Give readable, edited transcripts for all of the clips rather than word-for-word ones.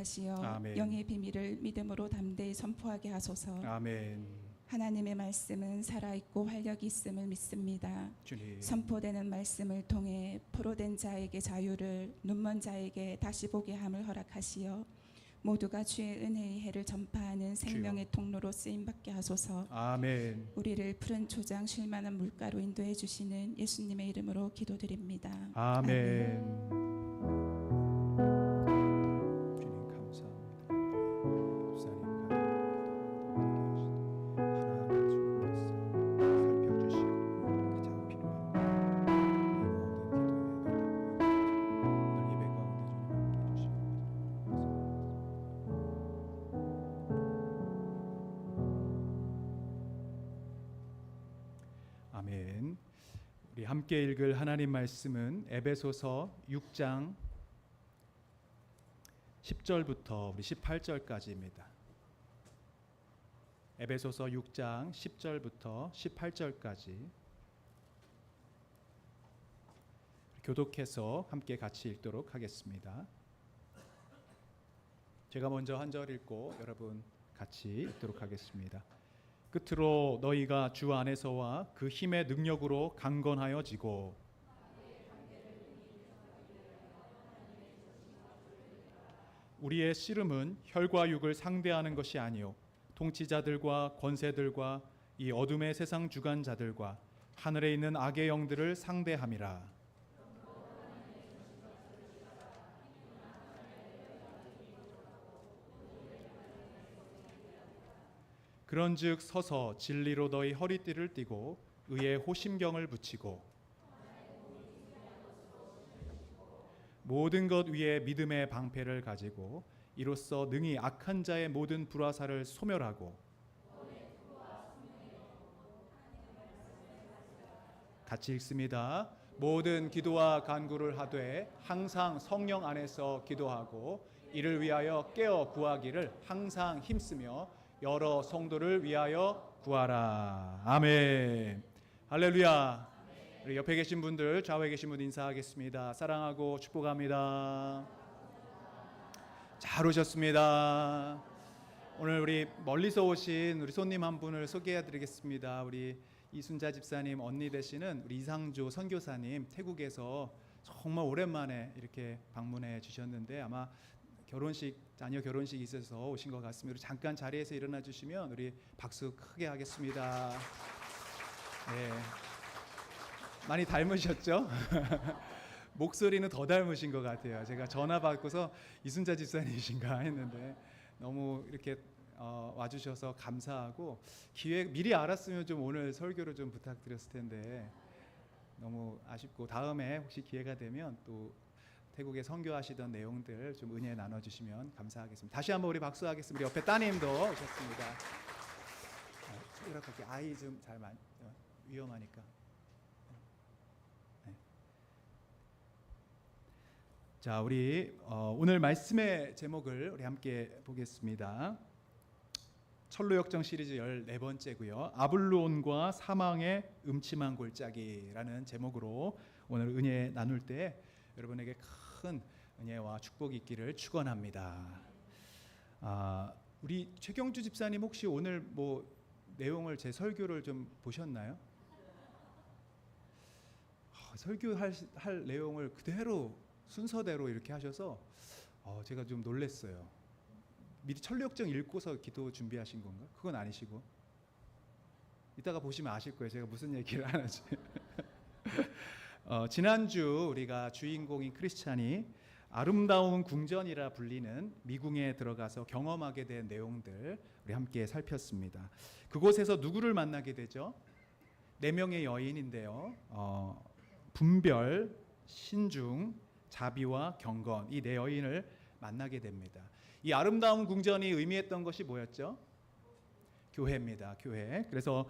허락하시어 아멘. 영의 비밀을 믿음으로 담대히 선포하게 하소서. 아멘. 하나님의 말씀은 살아있고 활력이 있음을 믿습니다. 주님. 선포되는 말씀을 통해 포로된 자에게 자유를, 눈먼 자에게 다시 보게 함을 허락하시어 모두가 주의 은혜의 해를 전파하는 생명의 통로로 쓰임받게 하소서. 아멘. 우리를 푸른 초장 쉴만한 물가로 인도해 주시는 예수님의 이름으로 기도드립니다. 아멘. 주님 감사합니다. 목사님 하나하나 주님 말씀 살펴주시고 가장 필요한 모든 기도에 오늘 예배 가운데 주님 함께 해주시고 아멘. 우리 함께 읽을 하나님 말씀은 에베소서 6장 10절부터 우리 18절까지입니다. 에베소서 6장 10절부터 18절까지 교독해서 함께 같이 읽도록 하겠습니다. 제가 먼저 한 절 읽고 여러분 같이 읽도록 하겠습니다. 끝으로 너희가 주 안에서와 그 힘의 능력으로 강건하여지고 우리의 씨름은 혈과 육을 상대하는 것이 아니요 통치자들과 권세들과 이 어둠의 세상 주관자들과 하늘에 있는 악의 영들을 상대함이라. 그런즉 서서 진리로 너희 허리띠를 띠고 의의 호심경을 붙이고 모든 것 위에 믿음의 방패를 가지고 이로써 능히 악한 자의 모든 불화살을 소멸하고 같이 읽습니다. 모든 기도와 간구를 하되 항상 성령 안에서 기도하고 이를 위하여 깨어 구하기를 항상 힘쓰며 여러 성도를 위하여 구하라. 아멘. 할렐루야. 우리 옆에 계신 분들, 좌우에 계신 분 인사하겠습니다. 사랑하고 축복합니다. 잘 오셨습니다. 오늘 우리 멀리서 오신 우리 손님 한 분을 소개해드리겠습니다. 우리 이순자 집사님 언니 되시는 우리 이상조 선교사님, 태국에서 정말 오랜만에 이렇게 방문해 주셨는데 아마 자녀 결혼식이 있어서 오신 것 같습니다. 잠깐 자리에서 일어나 주시면 우리 박수 크게 하겠습니다. 네. 많이 닮으셨죠? 목소리는 더 닮으신 것 같아요. 제가 전화 받고서 이순자 집사님이신가 했는데 너무 이렇게 와주셔서 감사하고 미리 알았으면 좀 오늘 설교를 좀 부탁드렸을 텐데 너무 아쉽고 다음에 혹시 기회가 되면 또 태국에 선교하시던 내용들 좀 은혜 나눠주시면 감사하겠습니다. 다시 한번 우리 박수하겠습니다. 우리 옆에 따님도 오셨습니다. 이렇게 아이 좀 잘 위험하니까. 네. 자, 우리 오늘 말씀의 제목을 우리 함께 보겠습니다. 철로역정 시리즈 14번째고요. 아블론과 사망의 음침한 골짜기라는 제목으로 오늘 은혜 나눌 때 여러분에게 큰 은혜와 축복이 있기를 축원합니다. 우리 최경주 집사님 혹시 오늘 뭐 내용을 제 설교를 좀 보셨나요? 설교할 내용을 그대로 순서대로 이렇게 하셔서 제가 좀 놀랐어요. 미리 철로역정 읽고서 기도 준비하신 건가? 그건 아니시고 이따가 보시면 아실 거예요. 제가 무슨 얘기를 하는지. 지난주 우리가 주인공인 크리스찬이 아름다운 궁전이라 불리는 미궁에 들어가서 경험하게 된 내용들 우리 함께 살폈습니다. 그곳에서 누구를 만나게 되죠? 4명의 여인인데요. 분별, 신중, 자비와 경건 이 4 여인을 만나게 됩니다. 이 아름다운 궁전이 의미했던 것이 뭐였죠? 교회입니다. 교회. 그래서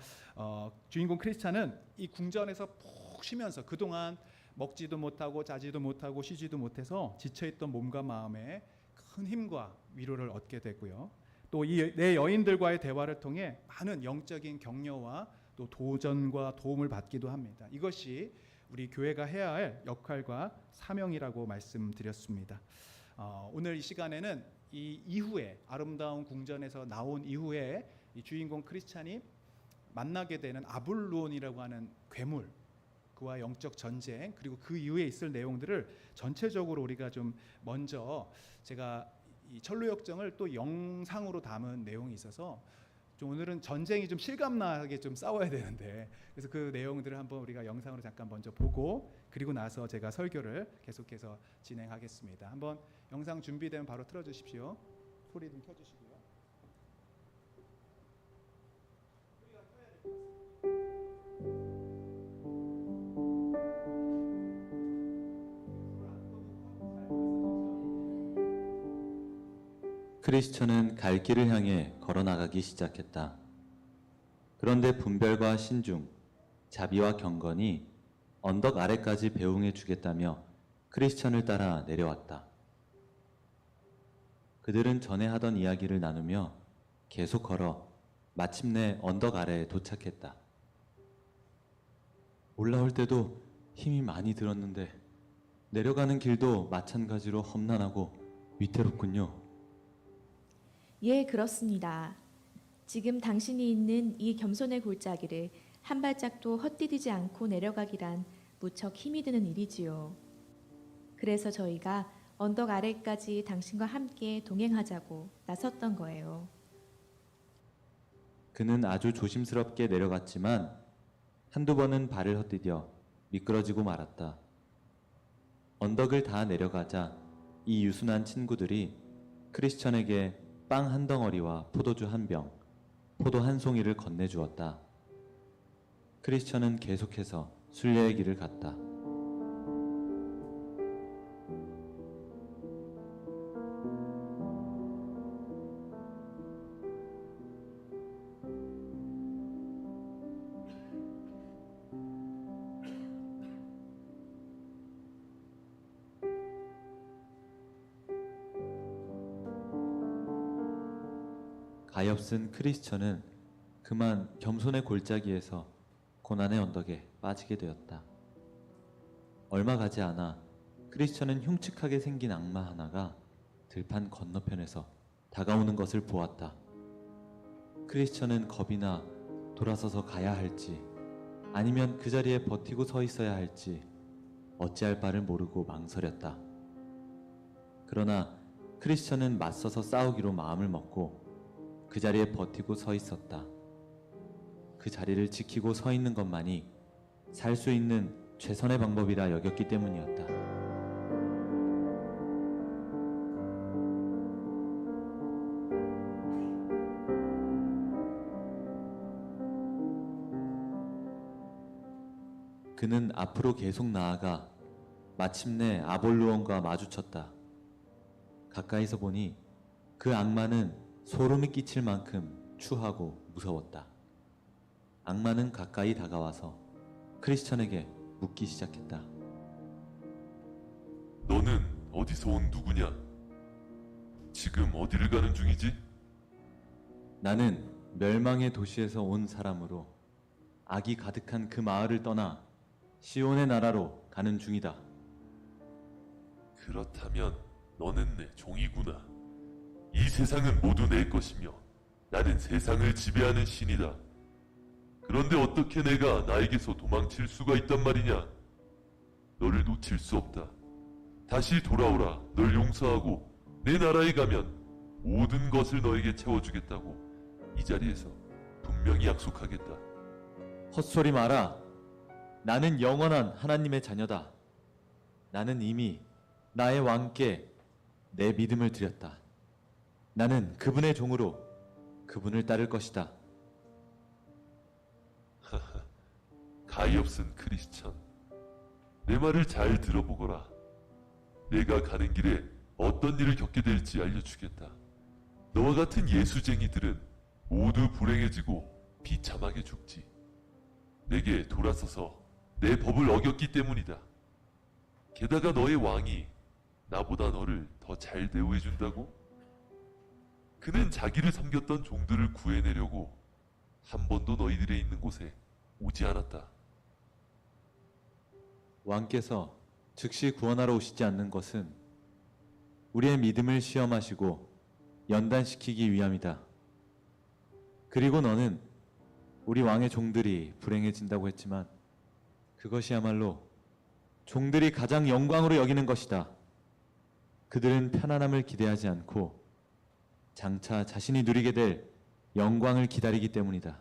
주인공 크리스찬은 이 궁전에서 푹 쉬면서 그동안 먹지도 못하고 자지도 못하고 쉬지도 못해서 지쳐있던 몸과 마음에 큰 힘과 위로를 얻게 되고요. 또 이 4 여인들과의 대화를 통해 많은 영적인 격려와 또 도전과 도움을 받기도 합니다. 이것이 우리 교회가 해야 할 역할과 사명이라고 말씀드렸습니다. 오늘 이 시간에는 이 이후에 아름다운 궁전에서 나온 이후에 이 주인공 크리스찬이 만나게 되는 아볼론이라고 하는 괴물, 그와 영적 전쟁, 그리고 그 이후에 있을 내용들을 전체적으로 우리가 좀 먼저, 제가 이 철로역정을 또 영상으로 담은 내용이 있어서 좀 오늘은 전쟁이 좀 실감나게 좀 싸워야 되는데, 그래서 그 내용들을 한번 우리가 영상으로 잠깐 먼저 보고, 그리고 나서 제가 설교를 계속해서 진행하겠습니다. 한번 영상 준비되면 바로 틀어주십시오. 소리 좀 켜주시고요. 크리스천은 갈 길을 향해 걸어나가기 시작했다. 그런데 분별과 신중, 자비와 경건이 언덕 아래까지 배웅해 주겠다며 크리스천을 따라 내려왔다. 그들은 전에 하던 이야기를 나누며 계속 걸어 마침내 언덕 아래에 도착했다. 올라올 때도 힘이 많이 들었는데 내려가는 길도 마찬가지로 험난하고 위태롭군요. 예, 그렇습니다. 지금 당신이 있는 이 겸손의 골짜기를 한 발짝도 헛디디지 않고 내려가기란 무척 힘이 드는 일이지요. 그래서 저희가 언덕 아래까지 당신과 함께 동행하자고 나섰던 거예요. 그는 아주 조심스럽게 내려갔지만 한두 번은 발을 헛디뎌 미끄러지고 말았다. 언덕을 다 내려가자 이 유순한 친구들이 크리스천에게 빵 한 덩어리와 포도주 한 병, 포도 한 송이를 건네주었다. 크리스천은 계속해서 순례의 길을 갔다. 가엾은 크리스천은 그만 겸손의 골짜기에서 고난의 언덕에 빠지게 되었다. 얼마 가지 않아 크리스천은 흉측하게 생긴 악마 하나가 들판 건너편에서 다가오는 것을 보았다. 크리스천은 겁이 나 돌아서서 가야 할지 아니면 그 자리에 버티고 서 있어야 할지 어찌할 바를 모르고 망설였다. 그러나 크리스천은 맞서서 싸우기로 마음을 먹고 그 자리에 버티고 서 있었다. 그 자리를 지키고 서 있는 것만이 살 수 있는 최선의 방법이라 여겼기 때문이었다. 그는 앞으로 계속 나아가 마침내 아볼루온과 마주쳤다. 가까이서 보니 그 악마는 소름이 끼칠 만큼 추하고 무서웠다. 악마는 가까이 다가와서 크리스천에게 묻기 시작했다. 너는 어디서 온 누구냐? 지금 어디를 가는 중이지? 나는 멸망의 도시에서 온 사람으로 악이 가득한 그 마을을 떠나 시온의 나라로 가는 중이다. 그렇다면 너는 내 종이구나. 이 세상은 모두 내 것이며 나는 세상을 지배하는 신이다. 그런데 어떻게 내가 나에게서 도망칠 수가 있단 말이냐? 너를 놓칠 수 없다. 다시 돌아오라. 널 용서하고 내 나라에 가면 모든 것을 너에게 채워주겠다고 이 자리에서 분명히 약속하겠다. 헛소리 마라. 나는 영원한 하나님의 자녀다. 나는 이미 나의 왕께 내 믿음을 드렸다. 나는 그분의 종으로 그분을 따를 것이다. 가엾은 크리스천, 내 말을 잘 들어보거라. 내가 가는 길에 어떤 일을 겪게 될지 알려주겠다. 너와 같은 예수쟁이들은 모두 불행해지고 비참하게 죽지. 내게 돌아서서 내 법을 어겼기 때문이다. 게다가 너의 왕이 나보다 너를 더 잘 대우해준다고? 그는 자기를 섬겼던 종들을 구해내려고 한 번도 너희들의 있는 곳에 오지 않았다. 왕께서 즉시 구원하러 오시지 않는 것은 우리의 믿음을 시험하시고 연단시키기 위함이다. 그리고 너는 우리 왕의 종들이 불행해진다고 했지만 그것이야말로 종들이 가장 영광으로 여기는 것이다. 그들은 편안함을 기대하지 않고 장차 자신이 누리게 될 영광을 기다리기 때문이다.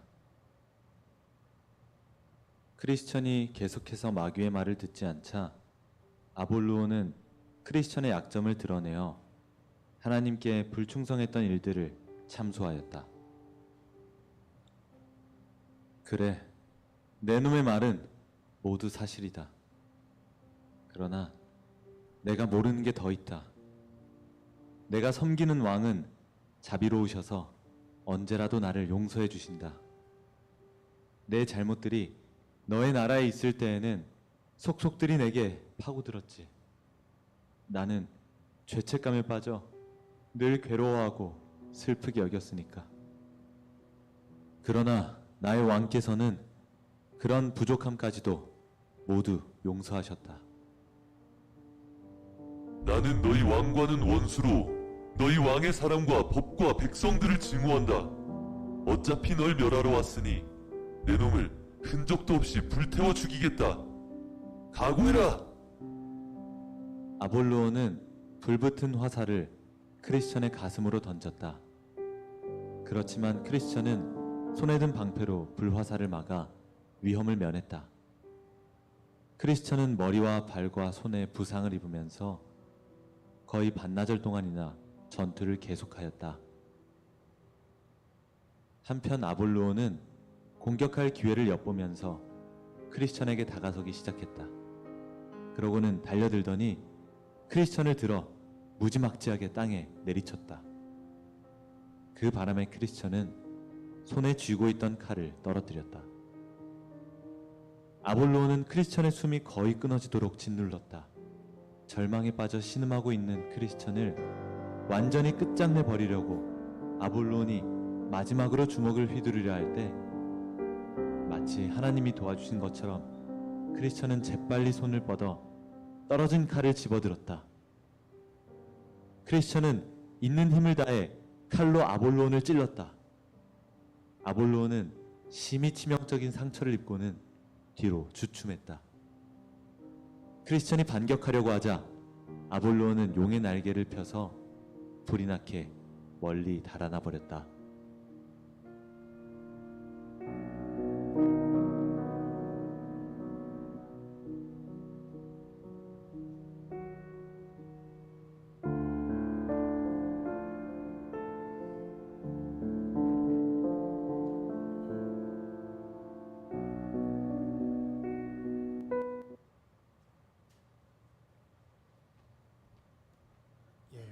크리스천이 계속해서 마귀의 말을 듣지 않자 아볼루오는 크리스천의 약점을 드러내어 하나님께 불충성했던 일들을 참소하였다. 그래, 내 놈의 말은 모두 사실이다. 그러나 내가 모르는 게 더 있다. 내가 섬기는 왕은 자비로우셔서 언제라도 나를 용서해 주신다. 내 잘못들이 너의 나라에 있을 때에는 속속들이 내게 파고들었지. 나는 죄책감에 빠져 늘 괴로워하고 슬프게 여겼으니까. 그러나 나의 왕께서는 그런 부족함까지도 모두 용서하셨다. 나는 너희 왕과는 원수로 너희 왕의 사람과 법과 백성들을 증오한다. 어차피 널 멸하러 왔으니 내 놈을 흔적도 없이 불태워 죽이겠다. 각오해라. 아볼루오는 불붙은 화살을 크리스천의 가슴으로 던졌다. 그렇지만 크리스천은 손에 든 방패로 불화살을 막아 위험을 면했다. 크리스천은 머리와 발과 손에 부상을 입으면서 거의 반나절 동안이나 전투를 계속하였다. 한편 아볼루오는 공격할 기회를 엿보면서 크리스천에게 다가서기 시작했다. 그러고는 달려들더니 크리스천을 들어 무지막지하게 땅에 내리쳤다. 그 바람에 크리스천은 손에 쥐고 있던 칼을 떨어뜨렸다. 아볼로는 크리스천의 숨이 거의 끊어지도록 짓눌렀다. 절망에 빠져 신음하고 있는 크리스천을 완전히 끝장내 버리려고 아볼론이 마지막으로 주먹을 휘두르려 할 때 마치 하나님이 도와주신 것처럼 크리스천은 재빨리 손을 뻗어 떨어진 칼을 집어들었다. 크리스천은 있는 힘을 다해 칼로 아볼론을 찔렀다. 아볼론은 심히 치명적인 상처를 입고는 뒤로 주춤했다. 크리스천이 반격하려고 하자 아볼론은 용의 날개를 펴서 불이 나게 멀리 달아나 버렸다.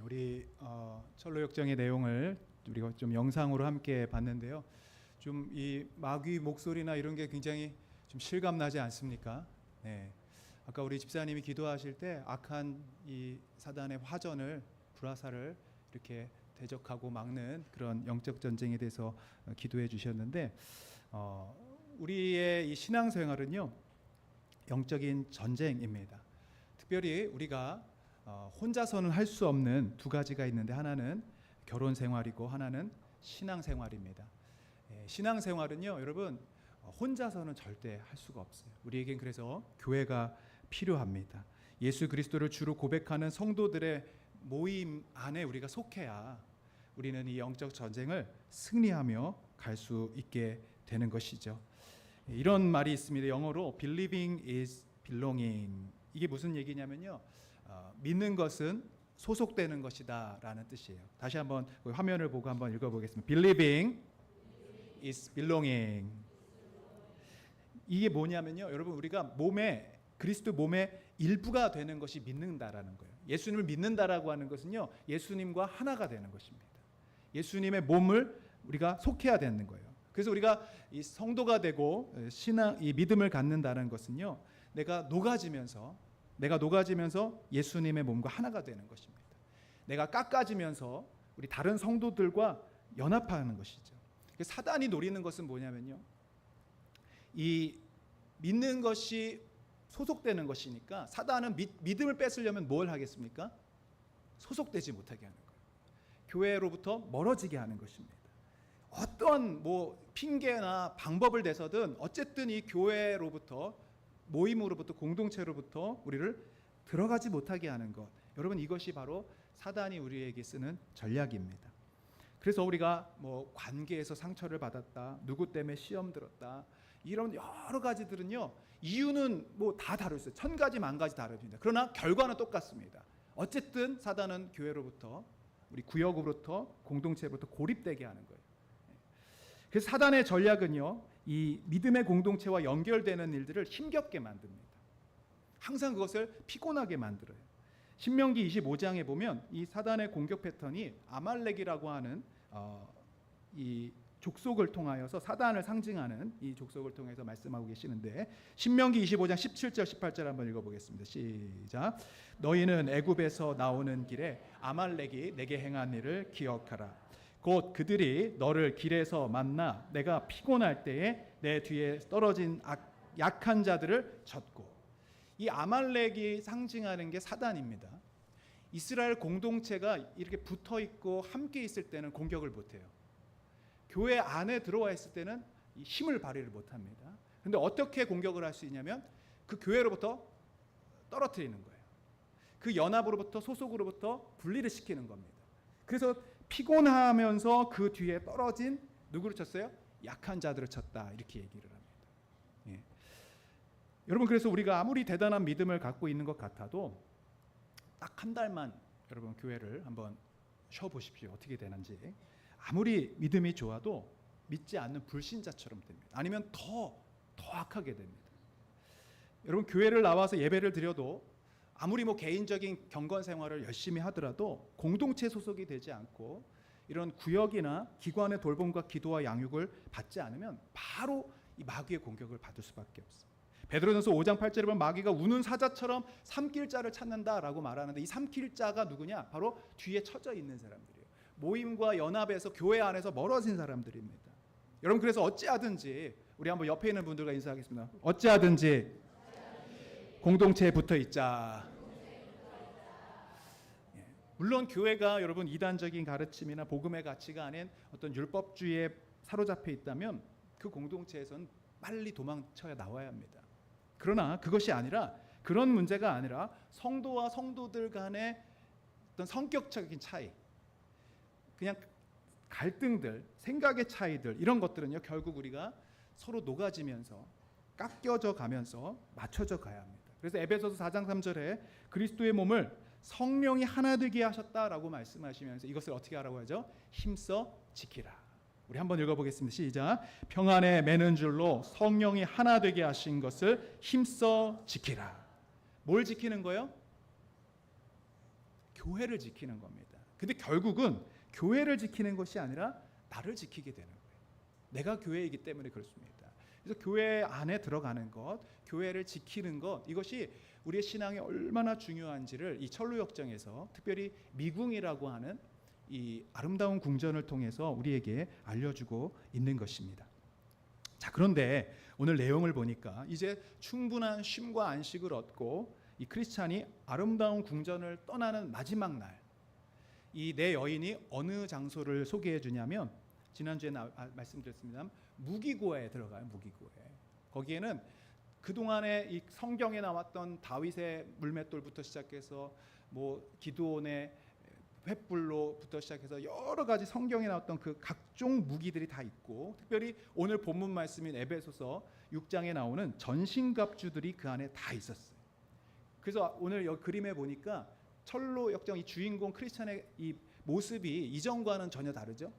우리 철로역정의 내용을 우리가 좀 영상으로 함께 봤는데요. 좀 이 마귀 목소리나 이런 게 굉장히 좀 실감 나지 않습니까? 네. 아까 우리 집사님이 기도하실 때 악한 이 사단의 화전을 불화살을 이렇게 대적하고 막는 그런 영적 전쟁에 대해서 기도해 주셨는데 우리의 이 신앙생활은요 영적인 전쟁입니다. 특별히 우리가 혼자서는 할 수 없는 두 가지가 있는데 하나는 결혼 생활이고 하나는 신앙 생활입니다. 신앙 생활은요, 여러분 혼자서는 절대 할 수가 없어요. 우리에겐 그래서 교회가 필요합니다. 예수 그리스도를 주로 고백하는 성도들의 모임 안에 우리가 속해야 우리는 이 영적 전쟁을 승리하며 갈 수 있게 되는 것이죠. 이런 말이 있습니다. 영어로 believing is belonging. 이게 무슨 얘기냐면요. 믿는 것은 소속되는 것이다 라는 뜻이에요. 다시 한번 화면을 보고 한번 읽어보겠습니다. Believing is belonging. 이게 뭐냐면요, 여러분 우리가 그리스도 몸의 일부가 되는 것이 믿는다라는 거예요. 예수님을 믿는다라고 하는 것은요, 예수님과 하나가 되는 것입니다. 예수님의 몸을 우리가 속해야 되는 거예요. 그래서 우리가 이 성도가 되고 이 믿음을 갖는다는 것은요, 내가 녹아지면서 예수님의 몸과 하나가 되는 것입니다. 내가 깎아지면서 우리 다른 성도들과 연합하는 것이죠. 사단이 노리는 것은 뭐냐면요, 이 믿는 것이 소속되는 것이니까 사단은 믿음을 뺏으려면 뭘 하겠습니까? 소속되지 못하게 하는 거예요. 교회로부터 멀어지게 하는 것입니다. 어떤 핑계나 방법을 대서든 어쨌든 이 교회로부터, 모임으로부터, 공동체로부터 우리를 들어가지 못하게 하는 것. 여러분, 이것이 바로 사단이 우리에게 쓰는 전략입니다. 그래서 우리가 관계에서 상처를 받았다, 누구 때문에 시험 들었다, 이런 여러 가지들은요, 이유는 다 다를 수 있어요. 1000가지 만가지 다릅니다. 그러나 결과는 똑같습니다. 어쨌든 사단은 교회로부터, 우리 구역으로부터, 공동체로부터 고립되게 하는 거예요. 그래서 사단의 전략은요, 이 믿음의 공동체와 연결되는 일들을 힘겹게 만듭니다. 항상 그것을 피곤하게 만들어요. 신명기 25장에 보면 이 사단의 공격 패턴이 아말렉이라고 하는 이 족속을 통하여서, 사단을 상징하는 이 족속을 통해서 말씀하고 계시는데, 신명기 25장 17절 18절 한번 읽어보겠습니다. 시작. 너희는 애굽에서 나오는 길에 아말렉이 내게 행한 일을 기억하라. 곧 그들이 너를 길에서 만나 내가 피곤할 때에 내 뒤에 떨어진 약한 자들을 쳤고. 이 아말렉이 상징하는 게 사단입니다. 이스라엘 공동체가 이렇게 붙어 있고 함께 있을 때는 공격을 못 해요. 교회 안에 들어와 있을 때는 힘을 발휘를 못 합니다. 그런데 어떻게 공격을 할 수 있냐면 그 교회로부터 떨어뜨리는 거예요. 그 연합으로부터, 소속으로부터 분리를 시키는 겁니다. 그래서 피곤하면서 그 뒤에 떨어진 누구를 쳤어요? 약한 자들을 쳤다, 이렇게 얘기를 합니다. 예. 여러분, 그래서 우리가 아무리 대단한 믿음을 갖고 있는 것 같아도 딱 한 달만 여러분 교회를 한번 쉬어보십시오. 어떻게 되는지. 아무리 믿음이 좋아도 믿지 않는 불신자처럼 됩니다. 아니면 더 악하게 됩니다. 여러분, 교회를 나와서 예배를 드려도 아무리 개인적인 경건 생활을 열심히 하더라도 공동체 소속이 되지 않고 이런 구역이나 기관의 돌봄과 기도와 양육을 받지 않으면 바로 이 마귀의 공격을 받을 수밖에 없어요. 베드로전서 5장 8절에 보면 마귀가 우는 사자처럼 삼킬 자를 찾는다라고 말하는데, 이 삼킬 자가 누구냐? 바로 뒤에 처져 있는 사람들이에요. 모임과 연합에서, 교회 안에서 멀어진 사람들입니다. 여러분, 그래서 어찌하든지, 우리 한번 옆에 있는 분들과 인사하겠습니다. 어찌하든지 공동체에 붙어 있자. 물론 교회가 여러분 이단적인 가르침이나 복음의 가치가 아닌 어떤 율법주의에 사로잡혀 있다면 그 공동체에서는 빨리 도망쳐야 나와야 합니다. 그러나 그것이 아니라, 그런 문제가 아니라 성도와 성도들 간의 어떤 성격적인 차이, 그냥 갈등들, 생각의 차이들, 이런 것들은요, 결국 우리가 서로 녹아지면서 깎여져 가면서 맞춰져 가야 합니다. 그래서 에베소서 4장 3절에 그리스도의 몸을 성령이 하나 되게 하셨다라고 말씀하시면서 이것을 어떻게 하라고 하죠? 힘써 지키라. 우리 한번 읽어보겠습니다. 시작. 평안에 매는 줄로 성령이 하나 되게 하신 것을 힘써 지키라. 뭘 지키는 거예요? 교회를 지키는 겁니다. 근데 결국은 교회를 지키는 것이 아니라 나를 지키게 되는 거예요. 내가 교회이기 때문에 그렇습니다. 그래서 교회 안에 들어가는 것, 교회를 지키는 것, 이것이 우리의 신앙에 얼마나 중요한지를 이 철로역정에서, 특별히 미궁이라고 하는 이 아름다운 궁전을 통해서 우리에게 알려주고 있는 것입니다. 자, 그런데 오늘 내용을 보니까 이제 충분한 쉼과 안식을 얻고 이 크리스찬이 아름다운 궁전을 떠나는 마지막 날, 이 내 여인이 어느 장소를 소개해 주냐면, 지난주에 말씀드렸습니다. 무기고에 들어가요. 무기고에. 거기에는 그동안에 이 성경에 나왔던 다윗의 물맷돌부터 시작해서 기드온의 횃불로부터 시작해서 여러 가지 성경에 나왔던 그 각종 무기들이 다 있고, 특별히 오늘 본문 말씀인 에베소서 6장에 나오는 전신갑주들이 그 안에 다 있었어요. 그래서 오늘 여기 그림에 보니까 철로 역정 이 주인공 크리스찬의 이 모습이 이전과는 전혀 다르죠.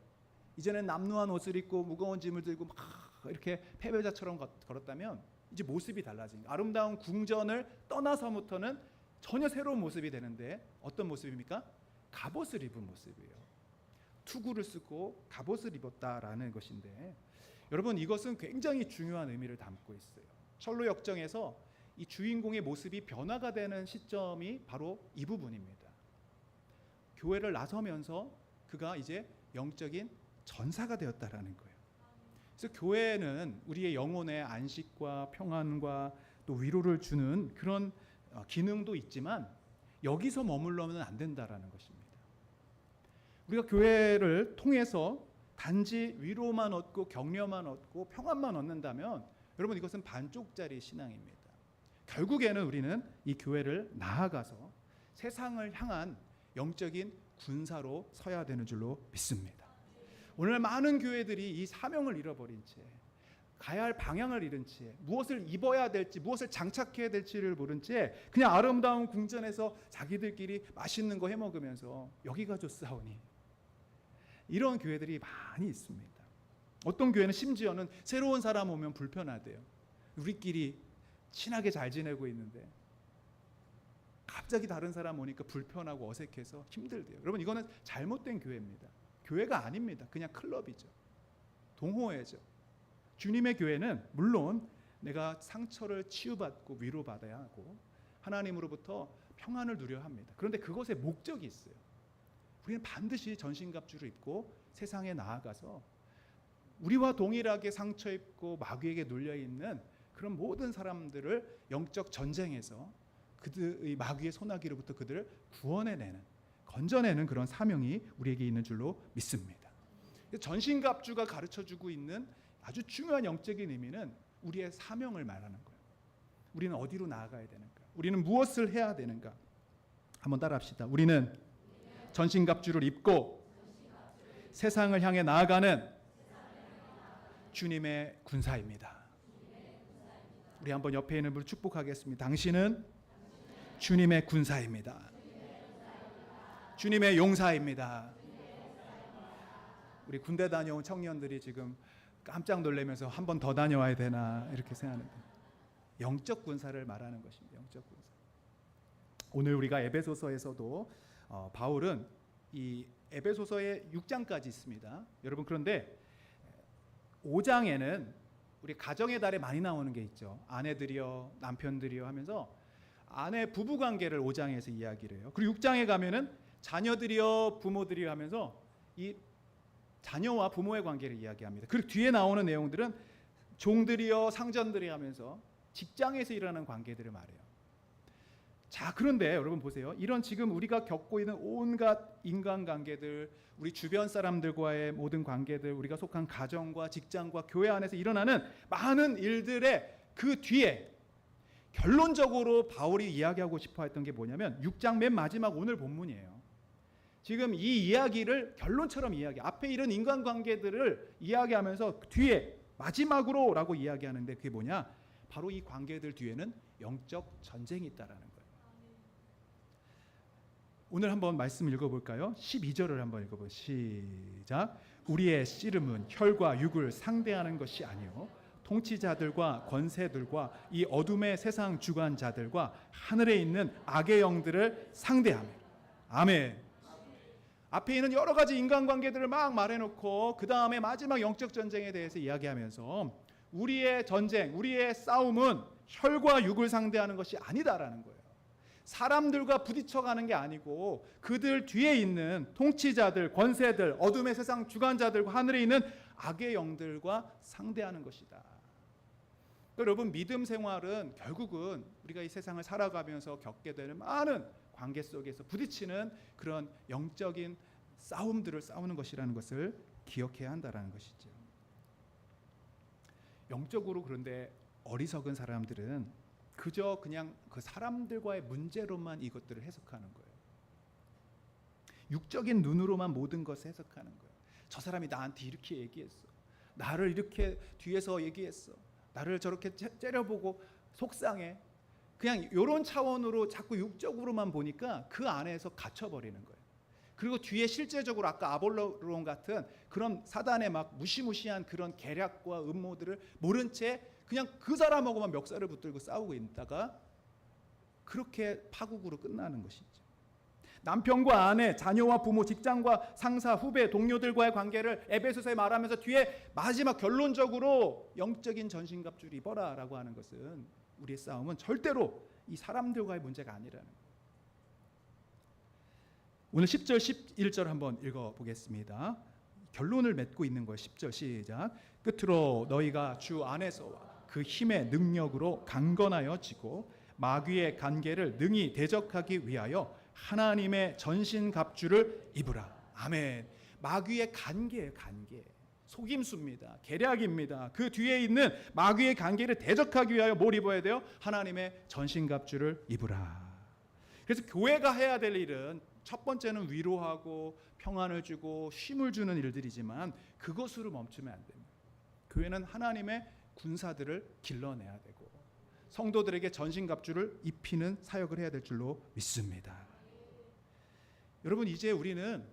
이전엔 남루한 옷을 입고 무거운 짐을 들고 막 이렇게 패배자처럼 걸었다면 이제 모습이 달라진, 아름다운 궁전을 떠나서부터는 전혀 새로운 모습이 되는데, 어떤 모습입니까? 갑옷을 입은 모습이에요. 투구를 쓰고 갑옷을 입었다라는 것인데, 여러분, 이것은 굉장히 중요한 의미를 담고 있어요. 철로 역정에서 이 주인공의 모습이 변화가 되는 시점이 바로 이 부분입니다. 교회를 나서면서 그가 이제 영적인 전사가 되었다라는 거예요. 그래서 교회는 우리의 영혼의 안식과 평안과 또 위로를 주는 그런 기능도 있지만 여기서 머물러면 안 된다라는 것입니다. 우리가 교회를 통해서 단지 위로만 얻고 격려만 얻고 평안만 얻는다면 여러분 이것은 반쪽짜리 신앙입니다. 결국에는 우리는 이 교회를 나아가서 세상을 향한 영적인 군사로 서야 되는 줄로 믿습니다. 오늘 많은 교회들이 이 사명을 잃어버린 채 가야 할 방향을 잃은 채 무엇을 입어야 될지 무엇을 장착해야 될지를 모른 채 그냥 아름다운 궁전에서 자기들끼리 맛있는 거 해먹으면서 여기가 좋사오니 이런 교회들이 많이 있습니다. 어떤 교회는 심지어는 새로운 사람 오면 불편하대요. 우리끼리 친하게 잘 지내고 있는데 갑자기 다른 사람 오니까 불편하고 어색해서 힘들대요. 여러분 이거는 잘못된 교회입니다. 교회가 아닙니다. 그냥 클럽이죠. 동호회죠. 주님의 교회는 물론 내가 상처를 치유받고 위로받아야 하고 하나님으로부터 평안을 누려야 합니다. 그런데 그것에 목적이 있어요. 우리는 반드시 전신갑주를 입고 세상에 나아가서 우리와 동일하게 상처 입고 마귀에게 눌려 있는 그런 모든 사람들을 영적 전쟁에서 그들의 마귀의 소나기로부터 그들을 구원해내는 건져내는 그런 사명이 우리에게 있는 줄로 믿습니다. 전신갑주가 가르쳐주고 있는 아주 중요한 영적인 의미는 우리의 사명을 말하는 거예요. 우리는 어디로 나아가야 되는가? 우리는 무엇을 해야 되는가? 한번 따라합시다. 우리는 전신갑주를 입고 세상을 향해 나아가는 주님의 군사입니다. 우리 한번 옆에 있는 분을 축복하겠습니다. 당신은 주님의 군사입니다. 주님의 용사입니다. 우리 군대 다녀온 청년들이 지금 깜짝 놀라면서 한 번 더 다녀와야 되나 이렇게 생각하는데 영적 군사를 말하는 것입니다. 영적 군사. 오늘 우리가 에베소서에서도 바울은 이 에베소서에 6장까지 있습니다. 여러분 그런데 5장에는 우리 가정의 달에 많이 나오는 게 있죠. 아내들이요, 남편들이요 하면서 아내 부부 관계를 5장에서 이야기를 해요. 그리고 6장에 가면은 자녀들이요, 부모들이요 하면서 이 자녀와 부모의 관계를 이야기합니다. 그리고 뒤에 나오는 내용들은 종들이요, 상전들이 하면서 직장에서 일어나는 관계들을 말해요. 자, 그런데 여러분 보세요. 이런 지금 우리가 겪고 있는 온갖 인간관계들, 우리 주변 사람들과의 모든 관계들, 우리가 속한 가정과 직장과 교회 안에서 일어나는 많은 일들의 그 뒤에 결론적으로 바울이 이야기하고 싶어 했던 게 뭐냐면 6장 맨 마지막 오늘 본문이에요. 지금 이 이야기를 결론처럼 앞에 이런 인간관계들을 이야기하면서 뒤에 마지막으로 라고 이야기하는데 그게 뭐냐? 바로 이 관계들 뒤에는 영적 전쟁이 있다라는 거예요. 오늘 한번 말씀 읽어볼까요? 12절을 한번 읽어보세요. 시작. 우리의 씨름은 혈과 육을 상대하는 것이 아니요 통치자들과 권세들과 이 어둠의 세상 주관자들과 하늘에 있는 악의 영들을 상대하며. 아멘. 앞에 있는 여러 가지 인간관계들을 막 말해놓고 그 다음에 마지막 영적 전쟁에 대해서 이야기하면서 우리의 전쟁, 우리의 싸움은 혈과 육을 상대하는 것이 아니다라는 거예요. 사람들과 부딪혀가는 게 아니고 그들 뒤에 있는 통치자들, 권세들, 어둠의 세상 주관자들과 하늘에 있는 악의 영들과 상대하는 것이다. 여러분 믿음 생활은 결국은 우리가 이 세상을 살아가면서 겪게 되는 많은 관계 속에서 부딪히는 그런 영적인 싸움들을 싸우는 것이라는 것을 기억해야 한다는 것이죠. 영적으로 그런데 어리석은 사람들은 그저 그냥 그 사람들과의 문제로만 이것들을 해석하는 거예요. 육적인 눈으로만 모든 것을 해석하는 거예요. 저 사람이 나한테 이렇게 얘기했어. 나를 이렇게 뒤에서 얘기했어. 나를 저렇게 째려보고 속상해. 그냥 이런 차원으로 자꾸 육적으로만 보니까 그 안에서 갇혀버리는 거예요. 그리고 뒤에 실제적으로 아까 아볼로론 같은 그런 사단의 막 무시무시한 그런 계략과 음모들을 모른 채 그냥 그 사람하고만 멱살을 붙들고 싸우고 있다가 그렇게 파국으로 끝나는 것이죠. 남편과 아내, 자녀와 부모, 직장과 상사, 후배, 동료들과의 관계를 에베소서에 말하면서 뒤에 마지막 결론적으로 영적인 전신갑주를 입어라 라고 하는 것은 우리의 싸움은 절대로 이 사람들과의 문제가 아니라는 거예요. 오늘 10절 11절 한번 읽어보겠습니다. 결론을 맺고 있는 거예요. 10절 시작. 끝으로 너희가 주 안에서와 그 힘의 능력으로 강건하여 지고 마귀의 간계를 능히 대적하기 위하여 하나님의 전신갑주를 입으라. 아멘. 마귀의 관계예요, 관계. 속임수입니다. 계략입니다. 그 뒤에 있는 마귀의 관계를 대적하기 위하여 뭘 입어야 돼요? 하나님의 전신갑주를 입으라. 그래서 교회가 해야 될 일은 첫 번째는 위로하고 평안을 주고 쉼을 주는 일들이지만 그것으로 멈추면 안 됩니다. 교회는 하나님의 군사들을 길러내야 되고 성도들에게 전신갑주를 입히는 사역을 해야 될 줄로 믿습니다. 여러분, 이제 우리는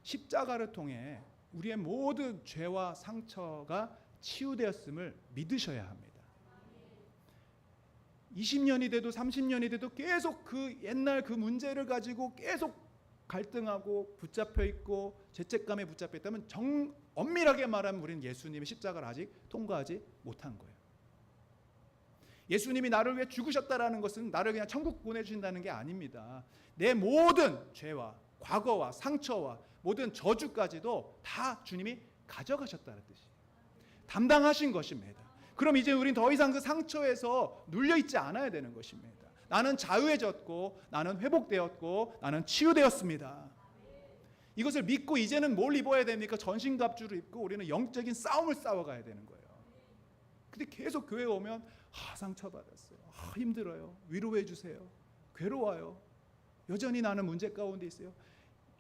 십자가를 통해 우리의 모든 죄와 상처가 치유되었음을 믿으셔야 합니다. 20년이 돼도 30년이 돼도 계속 그 옛날 그 문제를 가지고 계속 갈등하고 붙잡혀 있고 죄책감에 붙잡혀 있다면 엄밀하게 말하면 우리는 예수님의 십자가를 아직 통과하지 못한 거예요. 예수님이 나를 위해 죽으셨다라는 것은 나를 그냥 천국 보내주신다는 게 아닙니다. 내 모든 죄와 과거와 상처와 모든 저주까지도 다 주님이 가져가셨다는 뜻이에요. 담당하신 것입니다. 그럼 이제 우린 더 이상 그 상처에서 눌려있지 않아야 되는 것입니다. 나는 자유해졌고 나는 회복되었고 나는 치유되었습니다. 이것을 믿고 이제는 뭘 입어야 됩니까? 전신갑주를 입고 우리는 영적인 싸움을 싸워가야 되는 거예요. 근데 계속 교회에 오면 상처받았어요. 힘들어요. 위로해 주세요. 괴로워요. 여전히 나는 문제 가운데 있어요.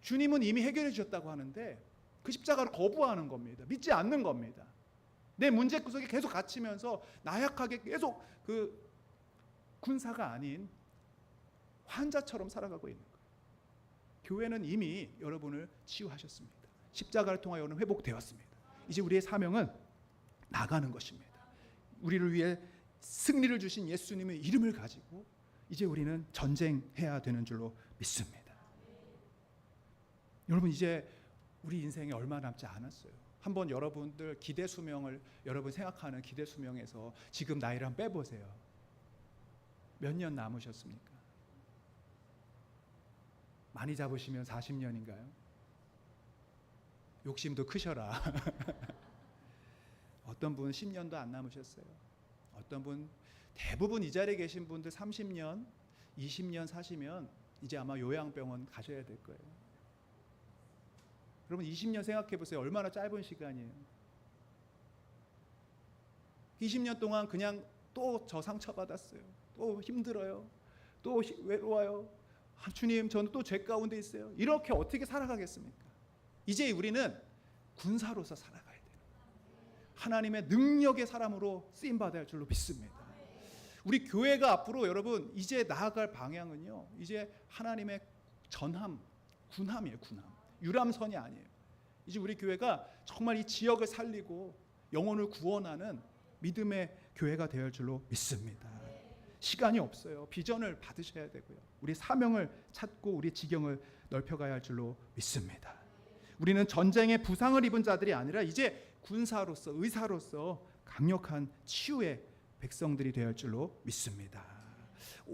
주님은 이미 해결해 주셨다고 하는데 그 십자가를 거부하는 겁니다. 믿지 않는 겁니다. 내 문제 구석에 계속 갇히면서 나약하게 계속 그 군사가 아닌 환자처럼 살아가고 있는 거예요. 교회는 이미 여러분을 치유하셨습니다. 십자가를 통하여 여러분 회복되었습니다. 이제 우리의 사명은 나가는 것입니다. 우리를 위해 승리를 주신 예수님의 이름을 가지고 이제 우리는 전쟁해야 되는 줄로 믿습니다. 여러분, 이제 우리 인생에 얼마 남지 않았어요. 한번 여러분들 기대 수명을 여러분 생각하는 기대 수명에서 지금 나이를 한번 빼보세요. 몇 년 남으셨습니까? 많이 잡으시면 40년인가요? 욕심도 크셔라. 어떤 분은 10년도 안 남으셨어요. 어떤 분, 대부분 이 자리에 계신 분들 30년, 20년 사시면 이제 아마 요양병원 가셔야 될 거예요. 여러분 20년 생각해 보세요. 얼마나 짧은 시간이에요. 20년 동안 그냥 또 저 상처받았어요. 또 힘들어요. 또 외로워요. 주님, 저는 또 죄 가운데 있어요. 이렇게 어떻게 살아가겠습니까? 이제 우리는 군사로서 살아가야 돼요. 하나님의 능력의 사람으로 쓰임받아야 할 줄로 믿습니다. 우리 교회가 앞으로 여러분 이제 나아갈 방향은요, 이제 하나님의 전함, 군함이에요. 군함. 유람선이 아니에요. 이제 우리 교회가 정말 이 지역을 살리고 영혼을 구원하는 믿음의 교회가 되어야 할 줄로 믿습니다. 시간이 없어요. 비전을 받으셔야 되고요. 우리 사명을 찾고 우리 지경을 넓혀가야 할 줄로 믿습니다. 우리는 전쟁의 부상을 입은 자들이 아니라 이제 군사로서, 의사로서 강력한 치유의 백성들이 되어야 할 줄로 믿습니다.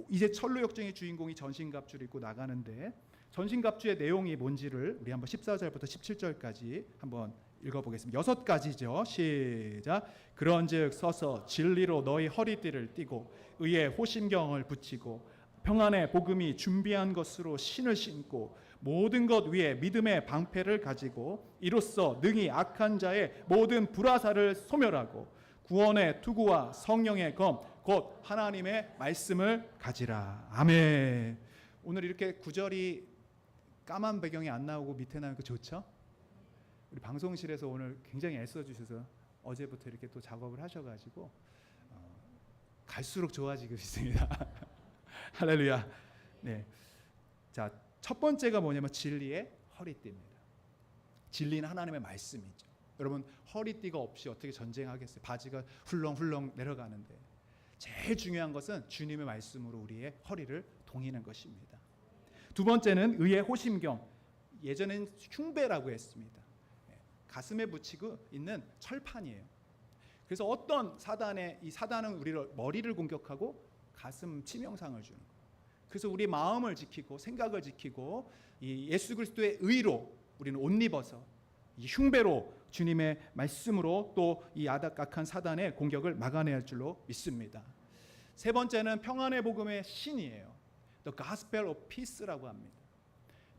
이제 철로 역정의 주인공이 전신갑주를 입고 나가는데 전신갑주의 내용이 뭔지를 우리 한번 14절부터 17절까지 한번 읽어보겠습니다. 6가지죠. 시작. 그런즉 서서 진리로 너희 허리띠를 띠고 의의 호심경을 붙이고 평안의 복음이 준비한 것으로 신을 신고 모든 것 위에 믿음의 방패를 가지고 이로써 능히 악한 자의 모든 불화살을 소멸하고 구원의 투구와 성령의 검 곧 하나님의 말씀을 가지라. 아멘. 오늘 이렇게 구절이 까만 배경이 안 나오고 밑에 나오니까 좋죠? 우리 방송실에서 오늘 굉장히 애써주셔서 어제부터 이렇게 또 작업을 하셔가지고 갈수록 좋아지고 있습니다. 할렐루야. 네. 자, 첫 번째가 뭐냐면 진리의 허리띠입니다. 진리는 하나님의 말씀이죠. 여러분 허리띠가 없이 어떻게 전쟁하겠어요? 바지가 훌렁훌렁 내려가는데 제일 중요한 것은 주님의 말씀으로 우리의 허리를 동이는 것입니다. 두 번째는 의의 호심경. 예전엔 흉배라고 했습니다. 가슴에 붙이고 있는 철판이에요. 그래서 어떤 이 사단은 우리를 머리를 공격하고 가슴 치명상을 주는 거예요. 그래서 우리 마음을 지키고 생각을 지키고 이 예수 그리스도의 의로 우리는 옷 입어서 이 흉배로 주님의 말씀으로 또 이 아닥각한 사단의 공격을 막아내야 할 줄로 믿습니다. 세 번째는 평안의 복음의 신이에요. The Gospel of Peace라고 합니다.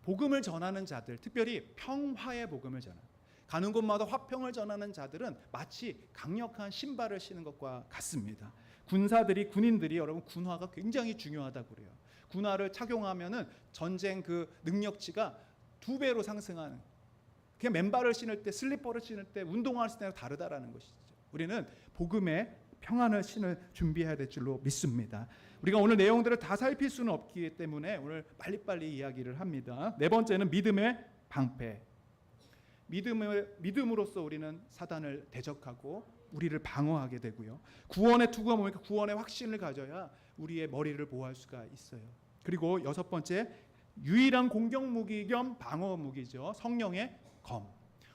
복음을 전하는 자들, 특별히 평화의 복음을 전하는, 가는 곳마다 화평을 전하는 자들은 마치 강력한 신발을 신은 것과 같습니다. 군인들이 여러분 군화가 굉장히 중요하다고 그래요. 군화를 착용하면은 전쟁 그 능력치가 2배로 상승하는, 그냥 맨발을 신을 때, 슬리퍼를 신을 때, 운동화를 신을 때 다르다라는 것이죠. 우리는 복음의 평안을 신을 준비해야 될 줄로 믿습니다. 우리가 오늘 내용들을 다 살필 수는 없기 때문에 오늘 빨리빨리 이야기를 합니다. 네 번째는 믿음의 방패. 믿음으로써 우리는 사단을 대적하고 우리를 방어하게 되고요. 구원의 투구가 뭡니까? 구원의 확신을 가져야 우리의 머리를 보호할 수가 있어요. 그리고 여섯 번째, 유일한 공격 무기 겸 방어 무기죠. 성령의 검.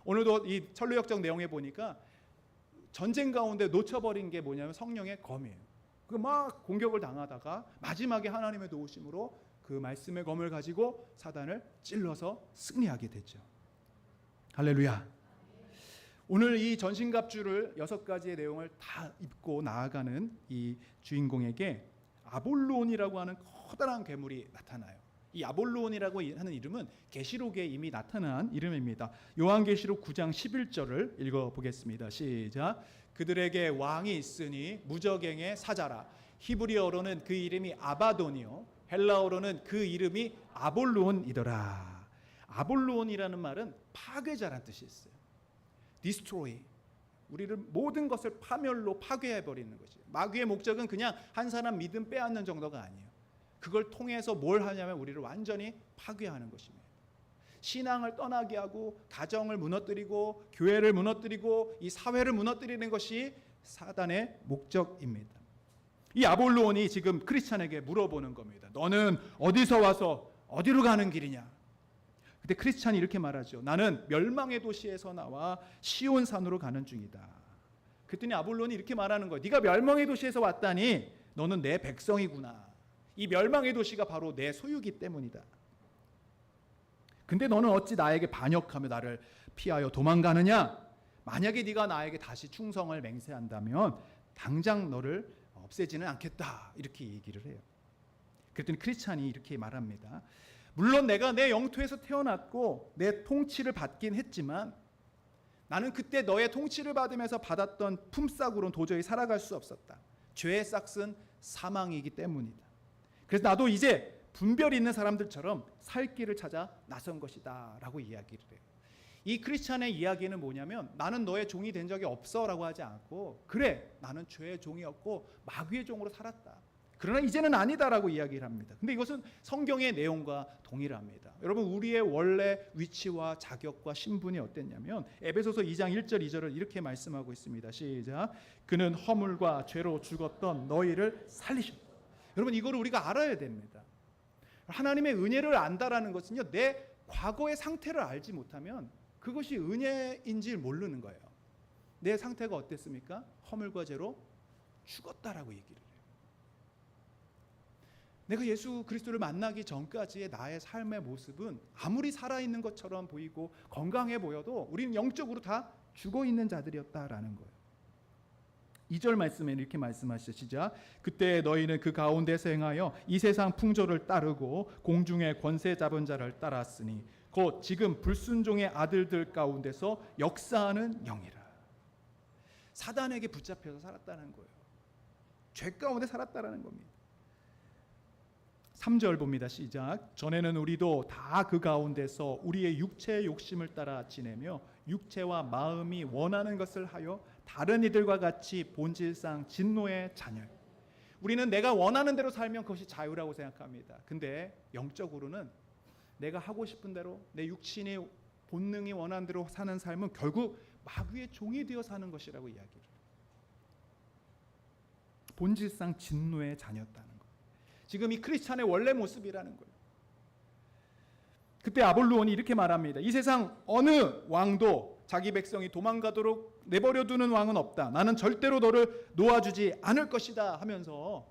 오늘도 이 철로역정 내용에 보니까 전쟁 가운데 놓쳐버린 게 뭐냐면 성령의 검이에요. 그 막 공격을 당하다가 마지막에 하나님의 도우심으로 그 말씀의 검을 가지고 사단을 찔러서 승리하게 되죠. 할렐루야. 오늘 이 전신갑주를 6가지의 내용을 다 입고 나아가는 이 주인공에게 아볼론이라고 하는 커다란 괴물이 나타나요. 이 아볼론이라고 하는 이름은 계시록에 이미 나타난 이름입니다. 요한계시록 9장 11절을 읽어보겠습니다. 시작. 그들에게 왕이 있으니 무저갱의 사자라. 히브리어로는 그 이름이 아바돈이요 헬라어로는 그 이름이 아볼론이더라. 아볼론이라는 말은 파괴자란 뜻이 있어요. destroy. 우리를 모든 것을 파멸로 파괴해버리는 것이에요. 마귀의 목적은 그냥 한 사람 믿음 빼앗는 정도가 아니에요. 그걸 통해서 뭘 하냐면 우리를 완전히 파괴하는 것입니다. 신앙을 떠나게 하고 가정을 무너뜨리고 교회를 무너뜨리고 이 사회를 무너뜨리는 것이 사단의 목적입니다. 이 아볼론이 지금 크리스찬에게 물어보는 겁니다. 너는 어디서 와서 어디로 가는 길이냐? 그때 크리스찬이 이렇게 말하죠. 나는 멸망의 도시에서 나와 시온산으로 가는 중이다. 그랬더니 아볼론이 이렇게 말하는 거예요. 네가 멸망의 도시에서 왔다니 너는 내 백성이구나. 이 멸망의 도시가 바로 내 소유기 때문이다. 근데 너는 어찌 나에게 반역하며 나를 피하여 도망가느냐? 만약에 네가 나에게 다시 충성을 맹세한다면 당장 너를 없애지는 않겠다. 이렇게 얘기를 해요. 그랬더니 크리스찬이 이렇게 말합니다. 물론 내가 내 영토에서 태어났고 내 통치를 받긴 했지만 나는 그때 너의 통치를 받으면서 받았던 품삯으로는 도저히 살아갈 수 없었다. 죄의 싹은 사망이기 때문이다. 그래서 나도 이제 분별 있는 사람들처럼 살 길을 찾아 나선 것이다 라고 이야기를 해요. 이 크리스찬의 이야기는 뭐냐면 나는 너의 종이 된 적이 없어 라고 하지 않고 그래 나는 죄의 종이었고 마귀의 종으로 살았다. 그러나 이제는 아니다라고 이야기를 합니다. 근데 이것은 성경의 내용과 동일합니다. 여러분 우리의 원래 위치와 자격과 신분이 어땠냐면 에베소서 2장 1절 2절을 이렇게 말씀하고 있습니다. 시작. 그는 허물과 죄로 죽었던 너희를 살리셨다. 여러분 이거를 우리가 알아야 됩니다. 하나님의 은혜를 안다라는 것은요 내 과거의 상태를 알지 못하면 그것이 은혜인지 모르는 거예요. 내 상태가 어땠습니까? 허물과 죄로 죽었다라고 얘기를 해요. 내가 예수 그리스도를 만나기 전까지의 나의 삶의 모습은 아무리 살아있는 것처럼 보이고 건강해 보여도 우리는 영적으로 다 죽어있는 자들이었다라는 거예요. 2절 말씀에 이렇게 말씀하시죠. 시작. 그때 너희는 그 가운데서 행하여 이 세상 풍조를 따르고 공중의 권세 잡은 자를 따랐으니 곧 지금 불순종의 아들들 가운데서 역사하는 영이라. 사단에게 붙잡혀서 살았다는 거예요. 죄 가운데 살았다는 겁니다. 3절 봅니다. 시작. 전에는 우리도 다 그 가운데서 우리의 육체의 욕심을 따라 지내며 육체와 마음이 원하는 것을 하여 다른 이들과 같이 본질상 진노의 자녀. 우리는 내가 원하는 대로 살면 그것이 자유라고 생각합니다. 근데 영적으로는 내가 하고 싶은 대로 내 육신의 본능이 원하는 대로 사는 삶은 결국 마귀의 종이 되어 사는 것이라고 이야기를 해요. 본질상 진노의 자녀였다는 거예요. 지금 이 크리스찬의 원래 모습이라는 거예요. 그때 아볼론이 이렇게 말합니다. 이 세상 어느 왕도 자기 백성이 도망가도록 내버려두는 왕은 없다. 나는 절대로 너를 놓아주지 않을 것이다 하면서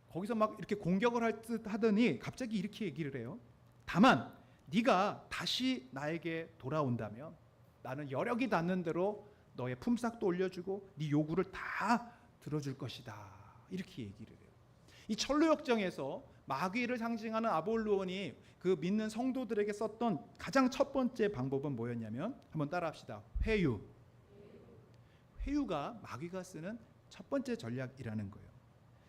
거기서 막 이렇게 공격을 할 듯 하더니 갑자기 이렇게 얘기를 해요. 다만 네가 다시 나에게 돌아온다면 나는 여력이 닿는 대로 너의 품삯도 올려주고 네 요구를 다 들어줄 것이다. 이렇게 얘기를 해요. 이 철로역정에서 마귀를 상징하는 아볼로온이 그 믿는 성도들에게 썼던 가장 첫 번째 방법은 뭐였냐면 한번 따라합시다. 회유. 회유가 마귀가 쓰는 첫 번째 전략이라는 거예요.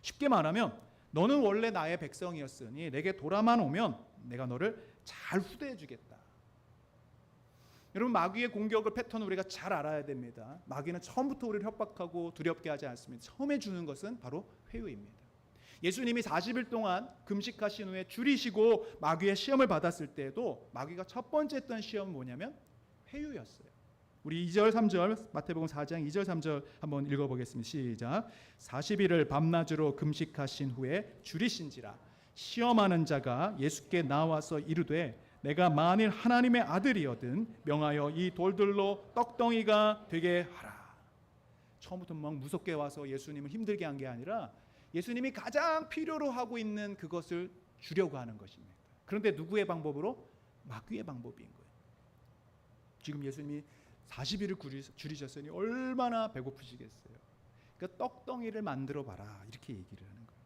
쉽게 말하면 너는 원래 나의 백성이었으니 내게 돌아만 오면 내가 너를 잘 후대해 주겠다. 여러분, 마귀의 공격을 패턴을 우리가 잘 알아야 됩니다. 마귀는 처음부터 우리를 협박하고 두렵게 하지 않습니다. 처음에 주는 것은 바로 회유입니다. 예수님이 40일 동안 금식하신 후에 줄이시고 마귀의 시험을 받았을 때에도 마귀가 첫 번째 했던 시험은 뭐냐면 회유였어요. 우리 2절 3절 마태복음 4장 2절 3절 한번 읽어보겠습니다. 시작. 40일을 밤낮으로 금식하신 후에 줄이신지라 시험하는 자가 예수께 나와서 이르되 내가 만일 하나님의 아들이거든 명하여 이 돌들로 떡덩이가 되게 하라. 처음부터 막 무섭게 와서 예수님을 힘들게 한 게 아니라 예수님이 가장 필요로 하고 있는 그것을 주려고 하는 것입니다. 그런데 누구의 방법으로? 마귀의 방법인 거예요. 지금 예수님이 40일을 줄이셨으니 얼마나 배고프시겠어요. 그러니까 떡덩이를 만들어 봐라 이렇게 얘기를 하는 거예요.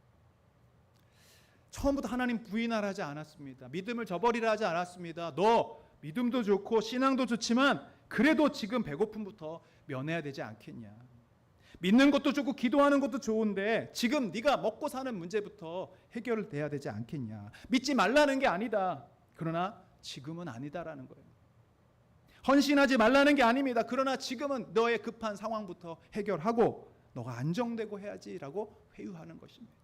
처음부터 하나님 부인하라 하지 않았습니다. 믿음을 저버리라 하지 않았습니다. 너 믿음도 좋고 신앙도 좋지만 그래도 지금 배고픔부터 면해야 되지 않겠냐. 믿는 것도 좋고 기도하는 것도 좋은데 지금 네가 먹고 사는 문제부터 해결돼야 되지 않겠냐. 믿지 말라는 게 아니다. 그러나 지금은 아니다라는 거예요. 헌신하지 말라는 게 아닙니다. 그러나 지금은 너의 급한 상황부터 해결하고 너가 안정되고 해야지라고 회유하는 것입니다.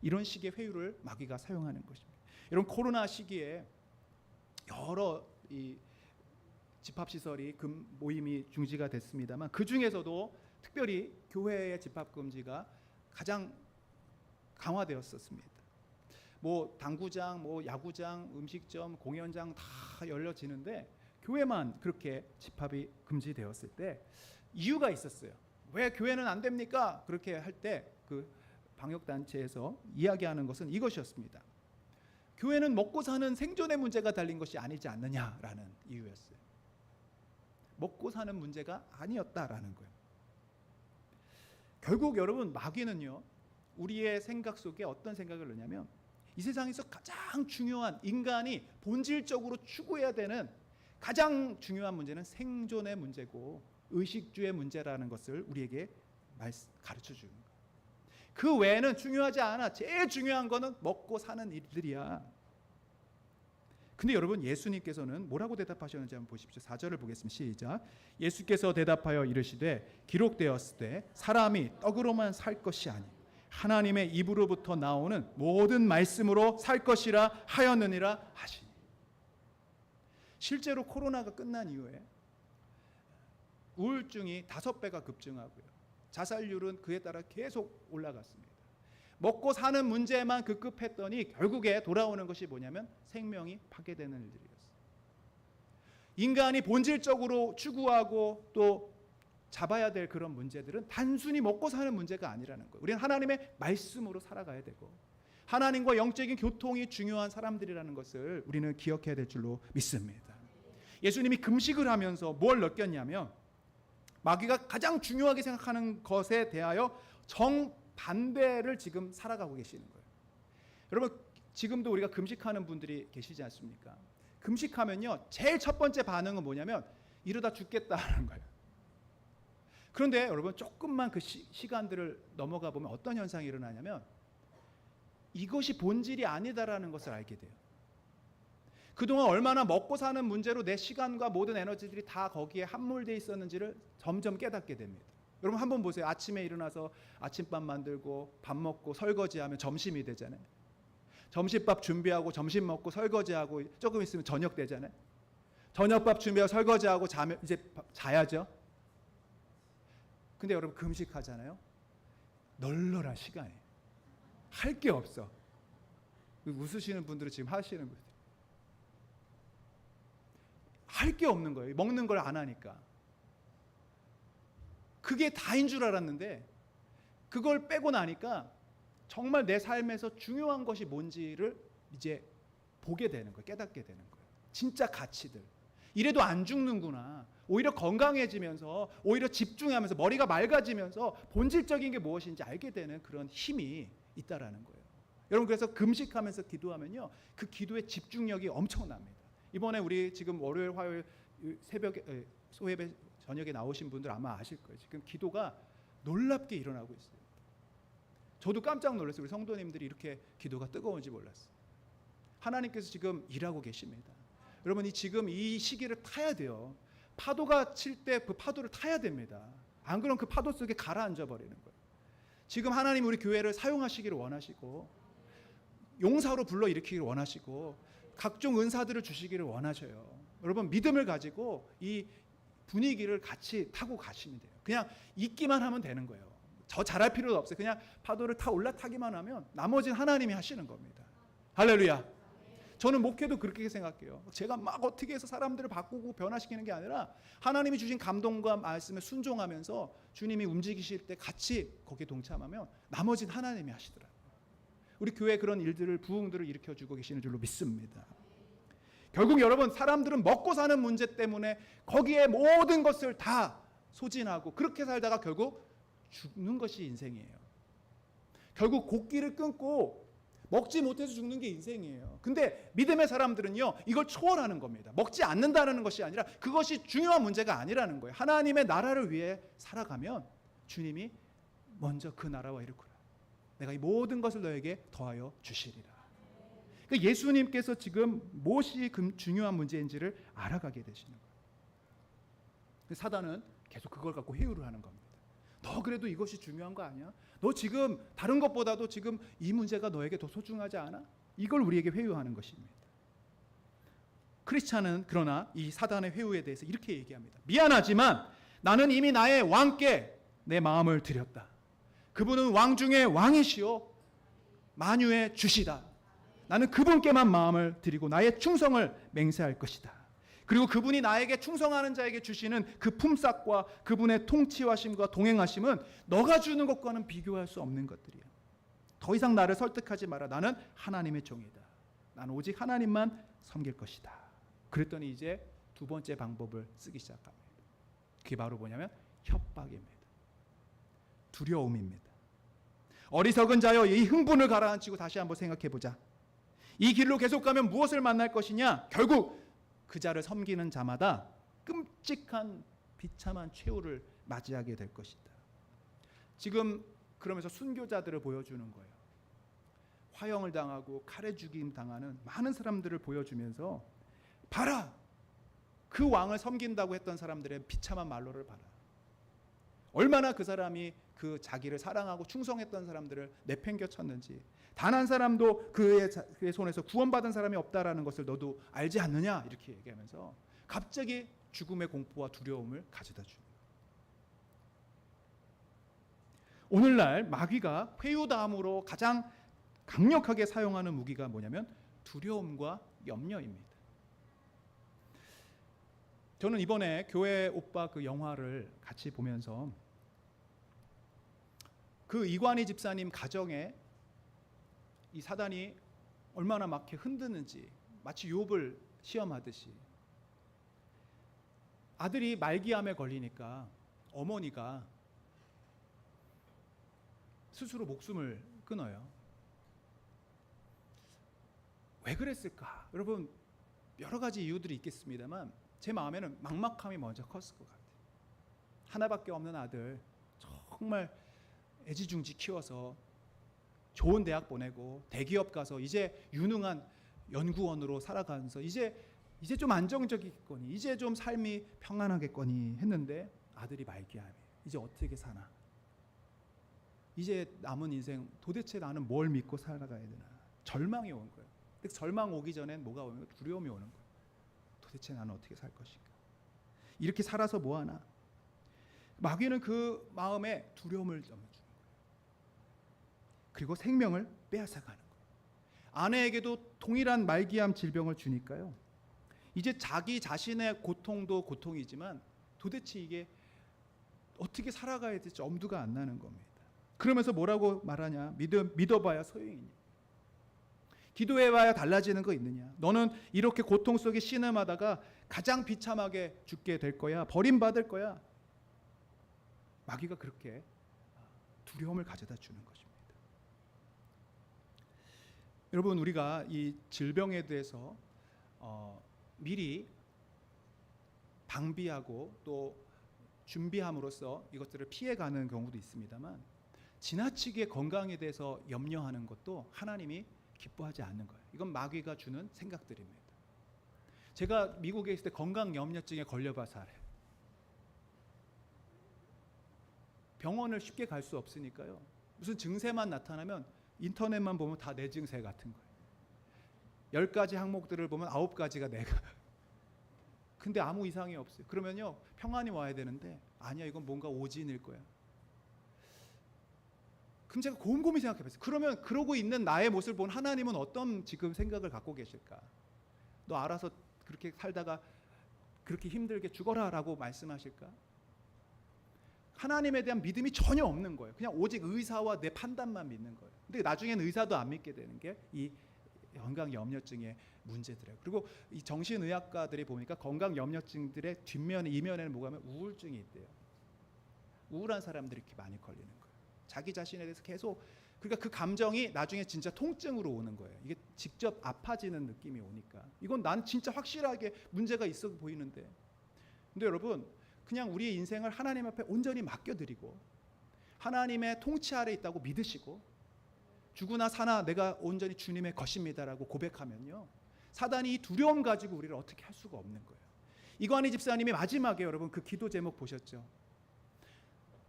이런 식의 회유를 마귀가 사용하는 것입니다. 이런 코로나 시기에 여러 이 집합시설이 모임이 중지가 됐습니다만 그 중에서도 특별히 교회의 집합금지가 가장 강화되었었습니다. 뭐 당구장, 뭐 야구장, 음식점, 공연장 다 열려지는데 교회만 그렇게 집합이 금지되었을 때 이유가 있었어요. 왜 교회는 안 됩니까? 그렇게 할 때 그 방역단체에서 이야기하는 것은 이것이었습니다. 교회는 먹고 사는 생존의 문제가 달린 것이 아니지 않느냐라는 이유였어요. 먹고 사는 문제가 아니었다라는 거예요. 결국 여러분 마귀는요 우리의 생각 속에 어떤 생각을 넣냐면 이 세상에서 가장 중요한 인간이 본질적으로 추구해야 되는 가장 중요한 문제는 생존의 문제고 의식주의 문제라는 것을 우리에게 가르쳐 주는 거예요. 그 외에는 중요하지 않아. 제일 중요한 거는 먹고 사는 일들이야. 근데 여러분 예수님께서는 뭐라고 대답하셨는지 한번 보십시오. 4절을 보겠습니다. 시작. 예수께서 대답하여 이르시되 기록되었을 때 사람이 떡으로만 살 것이 아니 하나님의 입으로부터 나오는 모든 말씀으로 살 것이라 하였느니라 하시니. 실제로 코로나가 끝난 이후에 우울증이 5배가 급증하고요. 자살률은 그에 따라 계속 올라갔습니다. 먹고 사는 문제만 급급했더니 결국에 돌아오는 것이 뭐냐면 생명이 파괴되는 일들이었어요. 인간이 본질적으로 추구하고 또 잡아야 될 그런 문제들은 단순히 먹고 사는 문제가 아니라는 거예요. 우리는 하나님의 말씀으로 살아가야 되고 하나님과 영적인 교통이 중요한 사람들이라는 것을 우리는 기억해야 될 줄로 믿습니다. 예수님이 금식을 하면서 뭘 느꼈냐면 마귀가 가장 중요하게 생각하는 것에 대하여 정반대를 지금 살아가고 계시는 거예요. 여러분 지금도 우리가 금식하는 분들이 계시지 않습니까? 금식하면요 제일 첫 번째 반응은 뭐냐면 이러다 죽겠다는 거예요. 그런데 여러분 조금만 그 시간들을 넘어가 보면 어떤 현상이 일어나냐면 이것이 본질이 아니다라는 것을 알게 돼요. 그동안 얼마나 먹고 사는 문제로 내 시간과 모든 에너지들이 다 거기에 함몰되어 있었는지를 점점 깨닫게 됩니다. 여러분 한번 보세요. 아침에 일어나서 아침밥 만들고 밥 먹고 설거지하면 점심이 되잖아요. 점심밥 준비하고 점심 먹고 설거지하고 조금 있으면 저녁 되잖아요. 저녁밥 준비하고 설거지하고 자면 이제 자야죠. 근데 여러분 금식하잖아요. 널널한 시간이에요. 할 게 없어. 웃으시는 분들은 지금 하시는 거예요. 할 게 없는 거예요. 먹는 걸 안 하니까. 그게 다인 줄 알았는데 그걸 빼고 나니까 정말 내 삶에서 중요한 것이 뭔지를 이제 보게 되는 거예요. 깨닫게 되는 거예요. 진짜 가치들. 이래도 안 죽는구나. 오히려 건강해지면서 오히려 집중하면서 머리가 맑아지면서 본질적인 게 무엇인지 알게 되는 그런 힘이 있다라는 거예요. 여러분 그래서 금식하면서 기도하면요, 그 기도의 집중력이 엄청납니다. 이번에 우리 지금 월요일, 화요일 새벽에 소예배 저녁에 나오신 분들 아마 아실 거예요. 지금 기도가 놀랍게 일어나고 있어요. 저도 깜짝 놀랐어요. 우리 성도님들이 이렇게 기도가 뜨거운지 몰랐어요. 하나님께서 지금 일하고 계십니다. 여러분 지금 이 시기를 타야 돼요. 파도가 칠 때 그 파도를 타야 됩니다. 안 그러면 그 파도 속에 가라앉아 버리는 거예요. 지금 하나님 우리 교회를 사용하시기를 원하시고 용사로 불러일으키기를 원하시고 각종 은사들을 주시기를 원하셔요. 여러분 믿음을 가지고 이 분위기를 같이 타고 가시면 돼요. 그냥 있기만 하면 되는 거예요. 저 잘할 필요도 없어요. 그냥 파도를 타 올라타기만 하면 나머지는 하나님이 하시는 겁니다. 할렐루야. 저는 목회도 그렇게 생각해요. 제가 막 어떻게 해서 사람들을 바꾸고 변화시키는 게 아니라 하나님이 주신 감동과 말씀에 순종하면서 주님이 움직이실 때 같이 거기에 동참하면 나머지는 하나님이 하시더라고요. 우리 교회 그런 일들을 부흥들을 일으켜주고 계시는 줄로 믿습니다. 결국 여러분 사람들은 먹고 사는 문제 때문에 거기에 모든 것을 다 소진하고 그렇게 살다가 결국 죽는 것이 인생이에요. 결국 곡기를 끊고 먹지 못해서 죽는 게 인생이에요. 근데 믿음의 사람들은요 이걸 초월하는 겁니다. 먹지 않는다는 것이 아니라 그것이 중요한 문제가 아니라는 거예요. 하나님의 나라를 위해 살아가면 주님이 먼저 그 나라와 이루구나. 내가 이 모든 것을 너에게 더하여 주시리라. 그러니까 예수님께서 지금 무엇이 중요한 문제인지를 알아가게 되시는 거예요. 사단은 계속 그걸 갖고 회유를 하는 겁니다. 너 그래도 이것이 중요한 거 아니야? 너 지금 다른 것보다도 지금 이 문제가 너에게 더 소중하지 않아? 이걸 우리에게 회유하는 것입니다. 크리스찬은 그러나 이 사단의 회유에 대해서 이렇게 얘기합니다. 미안하지만 나는 이미 나의 왕께 내 마음을 드렸다. 그분은 왕 중에 왕이시오 만유의 주시다. 나는 그분께만 마음을 드리고 나의 충성을 맹세할 것이다. 그리고 그분이 나에게 충성하는 자에게 주시는 그 품삯과 그분의 통치하심과 동행하심은 너가 주는 것과는 비교할 수 없는 것들이야. 더 이상 나를 설득하지 마라. 나는 하나님의 종이다. 나는 오직 하나님만 섬길 것이다. 그랬더니 이제 두 번째 방법을 쓰기 시작합니다. 그게 바로 뭐냐면 협박입니다. 두려움입니다. 어리석은 자여 이 흥분을 가라앉히고 다시 한번 생각해 보자. 이 길로 계속 가면 무엇을 만날 것이냐? 결국 그 자를 섬기는 자마다 끔찍한 비참한 최후를 맞이하게 될 것이다. 지금 그러면서 순교자들을 보여주는 거예요. 화형을 당하고 칼에 죽임 당하는 많은 사람들을 보여주면서 봐라! 그 왕을 섬긴다고 했던 사람들의 비참한 말로를 봐라. 얼마나 그 사람이 그 자기를 사랑하고 충성했던 사람들을 내팽겨쳤는지 단 한 사람도 그의 손에서 구원받은 사람이 없다라는 것을 너도 알지 않느냐 이렇게 얘기하면서 갑자기 죽음의 공포와 두려움을 가져다 주는 거예요. 오늘날 마귀가 회유다함으로 가장 강력하게 사용하는 무기가 뭐냐면 두려움과 염려입니다. 저는 이번에 교회 오빠 그 영화를 같이 보면서 그 이관희 집사님 가정에 이 사단이 얼마나 막 이렇게 흔드는지 마치 욥을 시험하듯이 아들이 말기암에 걸리니까 어머니가 스스로 목숨을 끊어요. 왜 그랬을까? 여러분 여러 가지 이유들이 있겠습니다만 제 마음에는 막막함이 먼저 컸을 것 같아요. 하나밖에 없는 아들 정말 애지중지 키워서 좋은 대학 보내고 대기업 가서 이제 유능한 연구원으로 살아가면서 이제 좀 안정적이겠거니 이제 좀 삶이 평안하겠거니 했는데 아들이 말기암이에요. 이제 어떻게 사나? 이제 남은 인생 도대체 나는 뭘 믿고 살아가야 되나? 절망이 온 거예요. 근데 절망 오기 전엔 뭐가 오는 거예요? 두려움이 오는 거예요. 도대체 나는 어떻게 살 것인가? 이렇게 살아서 뭐하나? 마귀는 그 마음에 두려움을 넘어주는 거예요. 그리고 생명을 빼앗아가는 거예요. 아내에게도 동일한 말기암 질병을 주니까요. 이제 자기 자신의 고통도 고통이지만 도대체 이게 어떻게 살아가야 될지 엄두가 안 나는 겁니다. 그러면서 뭐라고 말하냐? 믿어봐야 소용이냐? 기도해봐야 달라지는 거 있느냐? 너는 이렇게 고통 속에 신음하다가 가장 비참하게 죽게 될 거야. 버림받을 거야. 마귀가 그렇게 두려움을 가져다 주는 것입니다. 여러분, 우리가 이 질병에 대해서 미리 방비하고 또 준비함으로써 이것들을 피해가는 경우도 있습니다만, 지나치게 건강에 대해서 염려하는 것도 하나님이 기뻐하지 않는 거예요. 이건 마귀가 주는 생각들입니다. 제가 미국에 있을 때 건강 염려증에 걸려봐서 알아요. 병원을 쉽게 갈 수 없으니까요. 무슨 증세만 나타나면 인터넷만 보면 다 내 증세 같은 거예요. 10가지 항목들을 보면 9가지가 내가. 근데 아무 이상이 없어요. 그러면요, 평안이 와야 되는데 아니야, 이건 뭔가 오진일 거야. 그럼 제가 곰곰이 생각해봤어요. 그러면 그러고 있는 나의 모습을 본 하나님은 어떤 지금 생각을 갖고 계실까? 너 알아서 그렇게 살다가 그렇게 힘들게 죽어라 라고 말씀하실까? 하나님에 대한 믿음이 전혀 없는 거예요. 그냥 오직 의사와 내 판단만 믿는 거예요. 근데 나중엔 의사도 안 믿게 되는 게 이 건강 염려증의 문제들이에요. 그리고 이 정신의학가들이 보니까 건강 염려증들의 뒷면에, 이면에는 뭐가 하면 우울증이 있대요. 우울한 사람들이 이렇게 많이 걸리는 거예요. 자기 자신에 대해서 계속, 그러니까 그 감정이 나중에 진짜 통증으로 오는 거예요. 이게 직접 아파지는 느낌이 오니까 이건 난 진짜 확실하게 문제가 있어 보이는데. 근데 여러분, 그냥 우리의 인생을 하나님 앞에 온전히 맡겨드리고 하나님의 통치 아래 있다고 믿으시고 죽으나 사나 내가 온전히 주님의 것입니다라고 고백하면요, 사단이 이 두려움 가지고 우리를 어떻게 할 수가 없는 거예요. 이관희 집사님이 마지막에 여러분 그 기도 제목 보셨죠?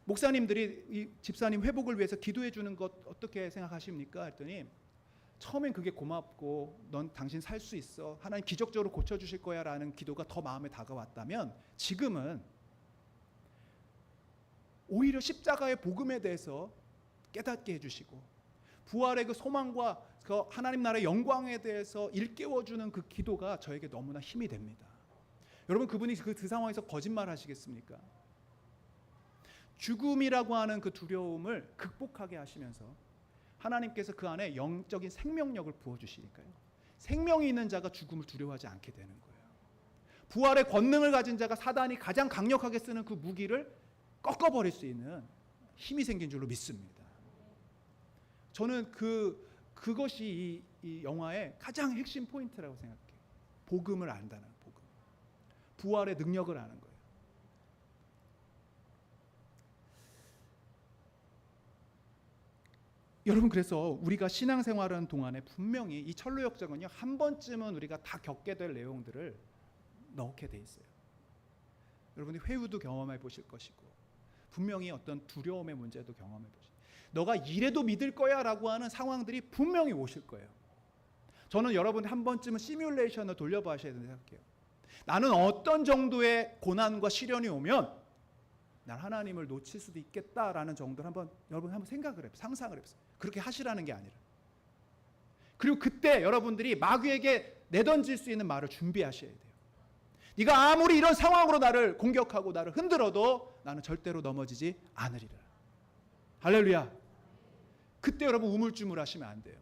목사님들이 이 집사님 회복을 위해서 기도해 주는 것 어떻게 생각하십니까? 했더니 처음엔 그게 고맙고 넌 당신 살 수 있어, 하나님 기적적으로 고쳐주실 거야 라는 기도가 더 마음에 다가왔다면, 지금은 오히려 십자가의 복음에 대해서 깨닫게 해주시고 부활의 그 소망과 그 하나님 나라의 영광에 대해서 일깨워주는 그 기도가 저에게 너무나 힘이 됩니다. 여러분, 그분이 그 상황에서 거짓말 하시겠습니까? 죽음이라고 하는 그 두려움을 극복하게 하시면서 하나님께서 그 안에 영적인 생명력을 부어주시니까요, 생명이 있는 자가 죽음을 두려워하지 않게 되는 거예요. 부활의 권능을 가진 자가 사단이 가장 강력하게 쓰는 그 무기를 꺾어버릴 수 있는 힘이 생긴 줄로 믿습니다. 저는 그것이 이 영화의 가장 핵심 포인트라고 생각해요. 복음을 안다는 복음, 부활의 능력을 아는 거예요. 여러분, 그래서 우리가 신앙생활하는 동안에 분명히 이 철로역정은요, 한 번쯤은 우리가 다 겪게 될 내용들을 넣게 돼 있어요. 여러분이 회유도 경험해 보실 것이고 분명히 어떤 두려움의 문제도 경험해 보실, 너가 이래도 믿을 거야 라고 하는 상황들이 분명히 오실 거예요. 저는 여러분 한 번쯤은 시뮬레이션을 돌려봐셔야 된다고 생각해요. 나는 어떤 정도의 고난과 시련이 오면 난 하나님을 놓칠 수도 있겠다라는 정도를 여러분 한번 생각을 해보세요. 상상을 해보세요. 그렇게 하시라는 게 아니라. 그리고 그때 여러분들이 마귀에게 내던질 수 있는 말을 준비하셔야 돼요. 네가 아무리 이런 상황으로 나를 공격하고 나를 흔들어도 나는 절대로 넘어지지 않으리라. 할렐루야. 그때 여러분 우물쭈물 하시면 안 돼요.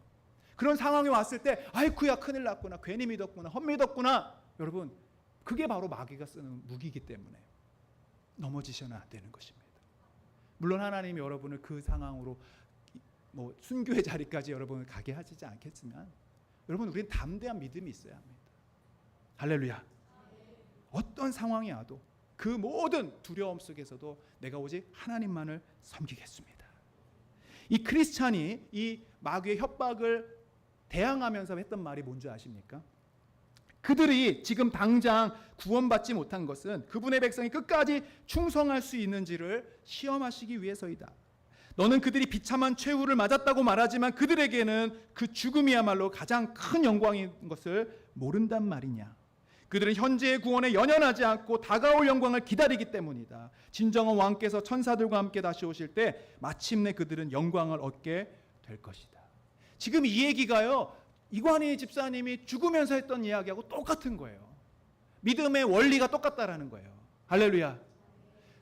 그런 상황이 왔을 때 아이쿠야 큰일 났구나, 괜히 믿었구나, 헛믿었구나. 여러분, 그게 바로 마귀가 쓰는 무기이기 때문에 넘어지셔는 안 되는 것입니다. 물론 하나님이 여러분을 그 상황으로 뭐 순교의 자리까지 여러분을 가게 하시지 않겠지만, 여러분, 우리는 담대한 믿음이 있어야 합니다. 할렐루야. 어떤 상황이 와도 그 모든 두려움 속에서도 내가 오직 하나님만을 섬기겠습니다. 이 크리스찬이 이 마귀의 협박을 대항하면서 했던 말이 뭔지 아십니까? 그들이 지금 당장 구원받지 못한 것은 그분의 백성이 끝까지 충성할 수 있는지를 시험하시기 위해서이다. 너는 그들이 비참한 최후를 맞았다고 말하지만 그들에게는 그 죽음이야말로 가장 큰 영광인 것을 모른단 말이냐. 그들은 현재의 구원에 연연하지 않고 다가올 영광을 기다리기 때문이다. 진정한 왕께서 천사들과 함께 다시 오실 때 마침내 그들은 영광을 얻게 될 것이다. 지금 이 얘기가요, 이관희 집사님이 죽으면서 했던 이야기하고 똑같은 거예요. 믿음의 원리가 똑같다라는 거예요. 할렐루야.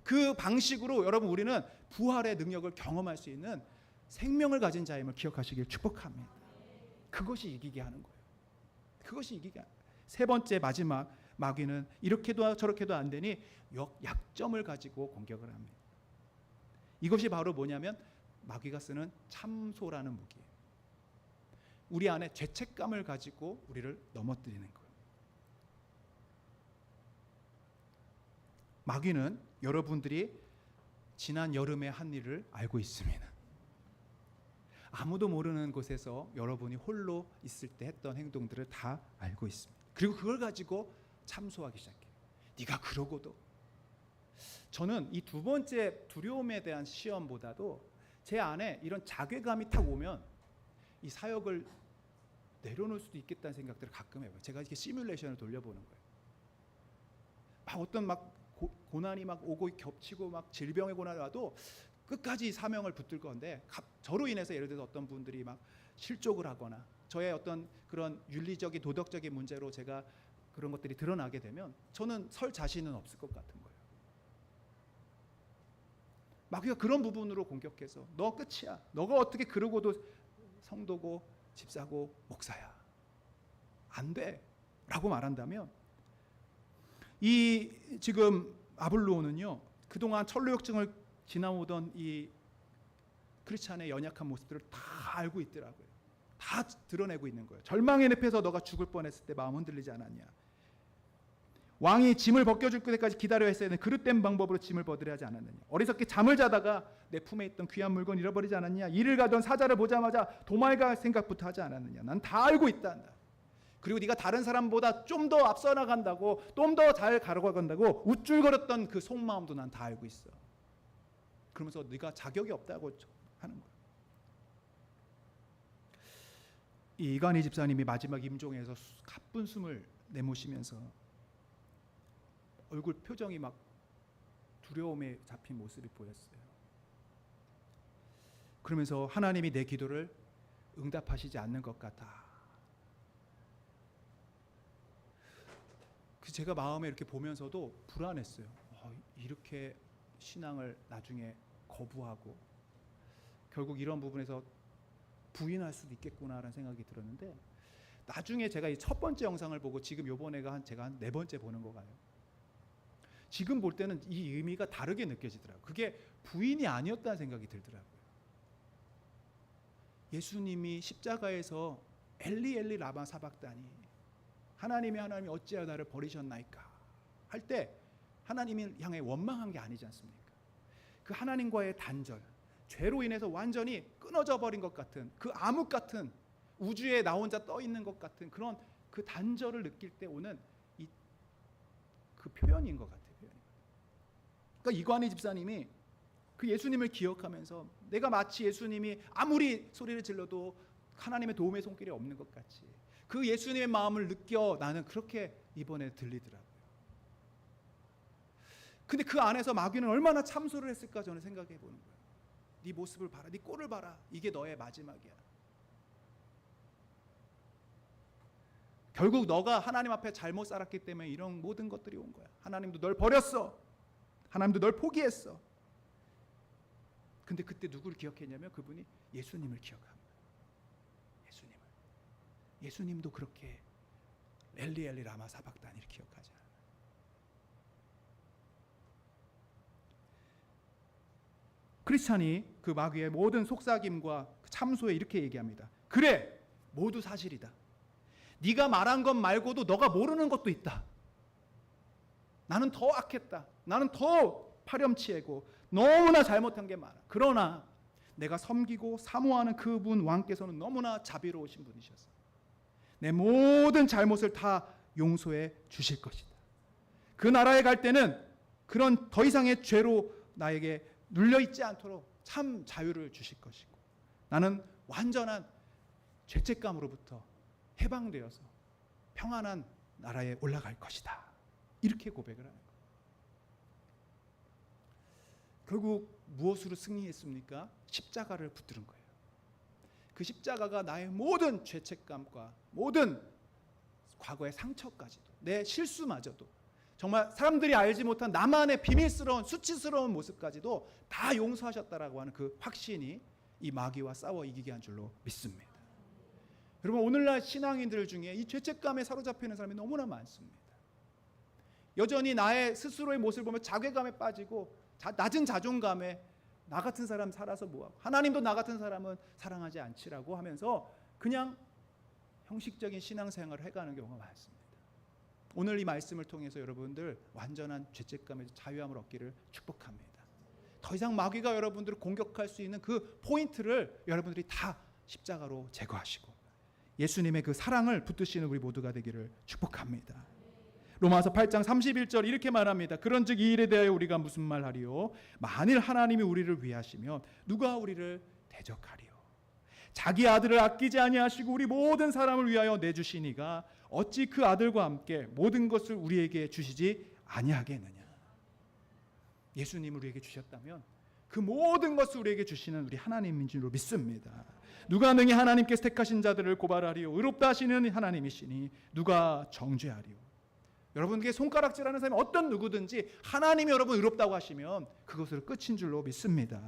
그 방식으로 여러분 우리는 부활의 능력을 경험할 수 있는 생명을 가진 자임을 기억하시길 축복합니다. 그것이 이기게 하는 거예요. 그것이 이기게 하는 거예요. 세 번째, 마지막, 마귀는 이렇게도 저렇게도 안 되니 약점을 가지고 공격을 합니다. 이것이 바로 뭐냐면 마귀가 쓰는 참소라는 무기예요. 우리 안에 죄책감을 가지고 우리를 넘어뜨리는 거예요. 마귀는 여러분들이 지난 여름에 한 일을 알고 있습니다. 아무도 모르는 곳에서 여러분이 홀로 있을 때 했던 행동들을 다 알고 있습니다. 그리고 그걸 가지고 참소하기 시작해요. 네가 그러고도. 저는 이 두 번째 두려움에 대한 시험보다도 제 안에 이런 자괴감이 탁 오면 이 사역을 내려놓을 수도 있겠다는 생각들을 가끔 해봐요. 제가 이렇게 시뮬레이션을 돌려보는 거예요. 막 어떤 고난이 막 오고 겹치고 막 질병의 고난이 와도 끝까지 사명을 붙들 건데, 저로 인해서 예를 들어서 어떤 분들이 막 실족을 하거나 저의 어떤 그런 윤리적인 도덕적인 문제로 제가 그런 것들이 드러나게 되면 저는 설 자신은 없을 것 같은 거예요. 마귀가 그런 부분으로 공격해서 너 끝이야. 너가 어떻게 그러고도 성도고 집사고 목사야. 안 돼. 라고 말한다면, 이 지금 아볼로는요, 그동안 천루역증을 지나오던 이 크리스찬의 연약한 모습들을 다 알고 있더라고요. 다 드러내고 있는 거예요. 절망의 늪에서 너가 죽을 뻔했을 때 마음 흔들리지 않았냐. 왕이 짐을 벗겨줄 때까지 기다려 했어야 하는 그릇된 방법으로 짐을 벗으려 하지 않았느냐. 어리석게 잠을 자다가 내 품에 있던 귀한 물건 잃어버리지 않았냐. 일을 가던 사자를 보자마자 도망갈 생각부터 하지 않았느냐. 난 다 알고 있다 한다. 그리고 네가 다른 사람보다 좀 더 앞서 나간다고, 좀 더 잘 가려간다고 우쭐거렸던 그 속마음도 난 다 알고 있어. 그러면서 네가 자격이 없다고 하는 거야. 이 이관희 집사님이 마지막 임종에서 가쁜 숨을 내모시면서 얼굴 표정이 막 두려움에 잡힌 모습이 보였어요. 그러면서 하나님이 내 기도를 응답하시지 않는 것 같아. 그 제가 마음에 이렇게 보면서도 불안했어요. 이렇게 신앙을 나중에 거부하고 결국 이런 부분에서 부인할 수도 있겠구나라는 생각이 들었는데, 나중에 제가 이 첫 번째 영상을 보고 지금 요번에가 제가 한 4번째 보는 거 같아요. 지금 볼 때는 이 의미가 다르게 느껴지더라고요. 그게 부인이 아니었다는 생각이 들더라고요. 예수님이 십자가에서 엘리 엘리 라마 사박다니, 하나님이 어찌하여 나를 버리셨나이까 할 때 하나님을 향해 원망한 게 아니지 않습니까? 그 하나님과의 단절, 죄로 인해서 완전히 끊어져 버린 것 같은, 그 암흑 같은 우주에 나 혼자 떠 있는 것 같은 그런 그 단절을 느낄 때 오는 그 표현인 것 같아요. 그러니까 이관희 집사님이 그 예수님을 기억하면서 내가 마치 예수님이 아무리 소리를 질러도 하나님의 도움의 손길이 없는 것 같이 그 예수님의 마음을 느껴 나는 그렇게 이번에 들리더라고요. 근데 그 안에서 마귀는 얼마나 참소를 했을까 저는 생각해 보는 거예요. 네 모습을 봐라, 네 꼴을 봐라, 이게 너의 마지막이야. 결국 너가 하나님 앞에 잘못 살았기 때문에 이런 모든 것들이 온 거야. 하나님도 널 버렸어. 하나님도 널 포기했어. 근데 그때 누구를 기억했냐면 그분이 예수님을 기억합니다. 예수님도 그렇게 엘리 엘리 라마 사박다니를 기억하지 않아요. 크리스찬이 그 마귀의 모든 속삭임과 참소에 이렇게 얘기합니다. 그래, 모두 사실이다. 네가 말한 것 말고도 너가 모르는 것도 있다. 나는 더 악했다. 나는 더 파렴치하고 너무나 잘못한 게 많아. 그러나 내가 섬기고 사모하는 그분 왕께서는 너무나 자비로우신 분이셨어. 내 모든 잘못을 다 용서해 주실 것이다. 그 나라에 갈 때는 그런 더 이상의 죄로 나에게 눌려있지 않도록 참 자유를 주실 것이고, 나는 완전한 죄책감으로부터 해방되어서 평안한 나라에 올라갈 것이다. 이렇게 고백을 하는 거예요. 결국 무엇으로 승리했습니까? 십자가를 붙드는 거예요. 그 십자가가 나의 모든 죄책감과 모든 과거의 상처까지도, 내 실수마저도, 정말 사람들이 알지 못한 나만의 비밀스러운 수치스러운 모습까지도 다 용서하셨다라고 하는 그 확신이 이 마귀와 싸워 이기게 한 줄로 믿습니다. 여러분, 오늘날 신앙인들 중에 이 죄책감에 사로잡히는 사람이 너무나 많습니다. 여전히 나의 스스로의 모습을 보면 자괴감에 빠지고 낮은 자존감에 나 같은 사람 살아서 뭐하고, 하나님도 나 같은 사람은 사랑하지 않지라고 하면서 그냥 형식적인 신앙생활을 해가는 경우가 많습니다. 오늘 이 말씀을 통해서 여러분들 완전한 죄책감에서 자유함을 얻기를 축복합니다. 더 이상 마귀가 여러분들을 공격할 수 있는 그 포인트를 여러분들이 다 십자가로 제거하시고 예수님의 그 사랑을 붙드시는 우리 모두가 되기를 축복합니다. 로마서 8장 31절 이렇게 말합니다. 그런즉 이 일에 대하여 우리가 무슨 말하리요? 만일 하나님이 우리를 위하시면 누가 우리를 대적하리요? 자기 아들을 아끼지 아니하시고 우리 모든 사람을 위하여 내주시니가 어찌 그 아들과 함께 모든 것을 우리에게 주시지 아니하겠느냐? 예수님을 우리에게 주셨다면 그 모든 것을 우리에게 주시는 우리 하나님인 줄 믿습니다. 누가 능히 하나님께서 택하신 자들을 고발하리요? 의롭다 하시는 하나님이시니 누가 정죄하리요? 여러분에게 손가락질하는 사람이 어떤 누구든지 하나님이 여러분 의롭다고 하시면 그것으로 끝인 줄로 믿습니다.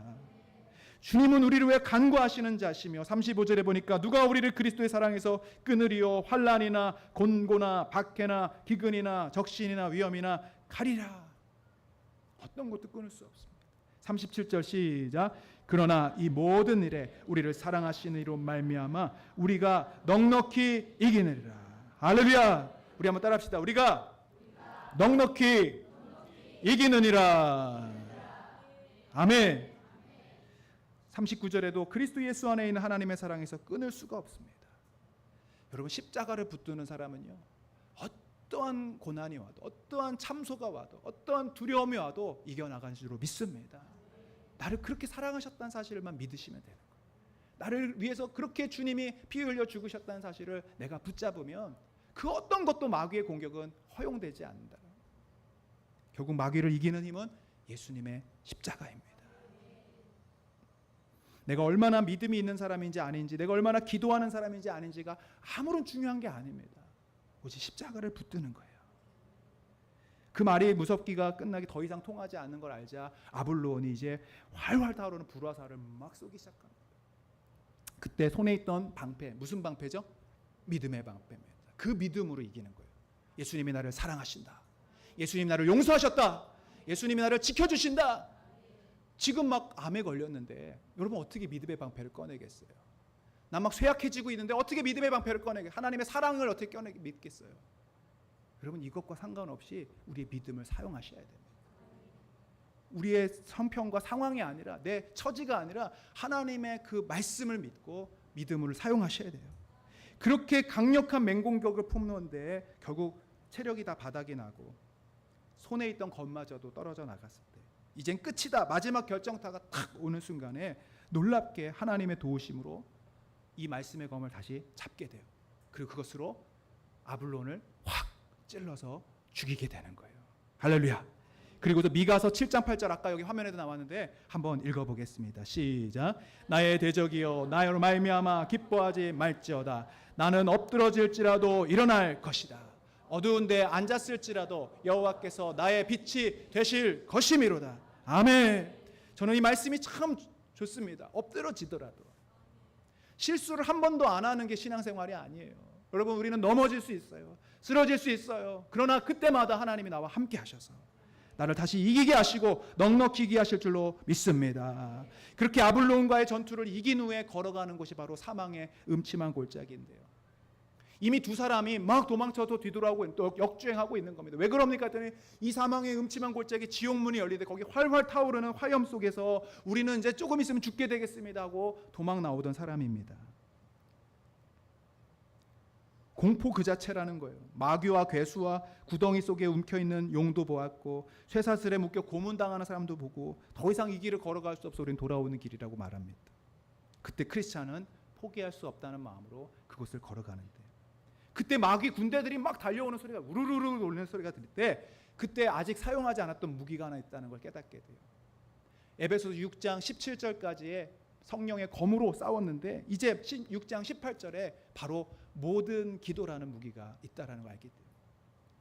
주님은 우리를 위해 간구하시는 자시며 35절에 보니까 누가 우리를 그리스도의 사랑에서 끊으리요? 환난이나 곤고나 박해나 기근이나 적신이나 위험이나 칼이라. 어떤 것도 끊을 수 없습니다. 37절 시작. 그러나 이 모든 일에 우리를 사랑하시는 이로 말미암아 우리가 넉넉히 이기느리라. 할렐루야. 우리 한번 따라합시다. 우리가 넉넉히 이기느니라. 아멘. 39절에도 그리스도 예수 안에 있는 하나님의 사랑에서 끊을 수가 없습니다. 여러분 십자가를 붙드는 사람은요, 어떠한 고난이 와도 어떠한 참소가 와도 어떠한 두려움이 와도 이겨나가는 줄로 믿습니다. 나를 그렇게 사랑하셨다는 사실만 믿으시면 되는 거예요. 나를 위해서 그렇게 주님이 피 흘려 죽으셨다는 사실을 내가 붙잡으면 그 어떤 것도 마귀의 공격은 허용되지 않는다. 결국 마귀를 이기는 힘은 예수님의 십자가입니다. 내가 얼마나 믿음이 있는 사람인지 아닌지, 내가 얼마나 기도하는 사람인지 아닌지가 아무런 중요한 게 아닙니다. 오직 십자가를 붙드는 거예요. 그 말이 무섭기가 끝나기 더 이상 통하지 않는 걸 알자 아블론이 이제 활활 타오르는 불화살을 막 쏘기 시작합니다. 그때 손에 있던 방패, 무슨 방패죠? 믿음의 방패입니다. 그 믿음으로 이기는 거예요. 예수님이 나를 사랑하신다. 예수님이 나를 용서하셨다. 예수님이 나를 지켜주신다. 지금 막 암에 걸렸는데 여러분 어떻게 믿음의 방패를 꺼내겠어요? 난 막 쇠약해지고 있는데 어떻게 믿음의 방패를 꺼내겠어요? 하나님의 사랑을 어떻게 믿겠어요? 여러분 이것과 상관없이 우리의 믿음을 사용하셔야 됩니다. 우리의 형편과 상황이 아니라 내 처지가 아니라 하나님의 그 말씀을 믿고 믿음을 사용하셔야 돼요. 그렇게 강력한 맹공격을 품는데 결국 체력이 다 바닥이 나고 손에 있던 검마저도 떨어져 나갔을 때 이젠 끝이다. 마지막 결정타가 탁 오는 순간에 놀랍게 하나님의 도우심으로 이 말씀의 검을 다시 잡게 돼요. 그리고 그것으로 아블론을 확 찔러서 죽이게 되는 거예요. 할렐루야. 그리고 또 미가서 7장 8절 아까 여기 화면에도 나왔는데 한번 읽어보겠습니다. 시작. 나의 대적이여 나로 말미암아 기뻐하지 말지어다. 나는 엎드러질지라도 일어날 것이다. 어두운 데 앉았을지라도 여호와께서 나의 빛이 되실 것이미로다. 아멘. 저는 이 말씀이 참 좋습니다. 엎드러지더라도 실수를 한 번도 안 하는 게 신앙생활이 아니에요. 여러분 우리는 넘어질 수 있어요. 쓰러질 수 있어요. 그러나 그때마다 하나님이 나와 함께 하셔서 나를 다시 이기게 하시고 넉넉히 이기게 하실 줄로 믿습니다. 그렇게 아블론과의 전투를 이긴 후에 걸어가는 곳이 바로 사망의 음침한 골짜기인데요. 이미 두 사람이 막 도망쳐서 뒤돌아오고 또 역주행하고 있는 겁니다. 왜 그럽니까 했더니 이 사망의 음침한 골짜기 지옥문이 열리는데 거기 활활 타오르는 화염 속에서 우리는 이제 조금 있으면 죽게 되겠습니다 하고 도망 나오던 사람입니다. 공포 그 자체라는 거예요. 마귀와 괴수와 구덩이 속에 움켜있는 용도 보았고 쇠사슬에 묶여 고문당하는 사람도 보고 더 이상 이 길을 걸어갈 수 없어 우리는 돌아오는 길이라고 말합니다. 그때 크리스찬은 포기할 수 없다는 마음으로 그곳을 걸어가는데 그때 마귀 군대들이 막 달려오는 소리가 우르르르 울리는 소리가 들릴 때 그때 아직 사용하지 않았던 무기가 하나 있다는 걸 깨닫게 돼요. 에베소서 6장 17절까지의 성령의 검으로 싸웠는데 이제 6장 18절에 바로 모든 기도라는 무기가 있다라는 걸 알게 돼요.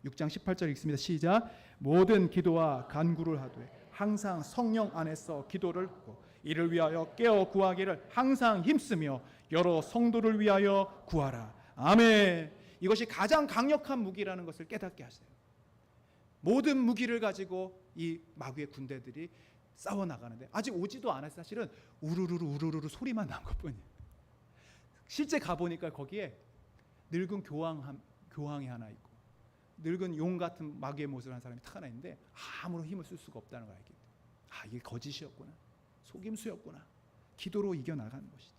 6장 18절 읽습니다. 시작. 모든 기도와 간구를 하되 항상 성령 안에서 기도를 하고 이를 위하여 깨어 구하기를 항상 힘쓰며 여러 성도를 위하여 구하라. 아멘. 이것이 가장 강력한 무기라는 것을 깨닫게 하세요. 모든 무기를 가지고 이 마귀의 군대들이 싸워 나가는데 아직 오지도 않았어요. 사실은 우르르르 소리만 난 것뿐이에요. 실제 가보니까 거기에 늙은 교황이 하나 있고 늙은 용 같은 마귀의 모습을 한 사람이 딱 하나 있는데 아무런 힘을 쓸 수가 없다는 걸 알게 돼요. 아, 이게 거짓이었구나, 속임수였구나. 기도로 이겨나가는 것이죠.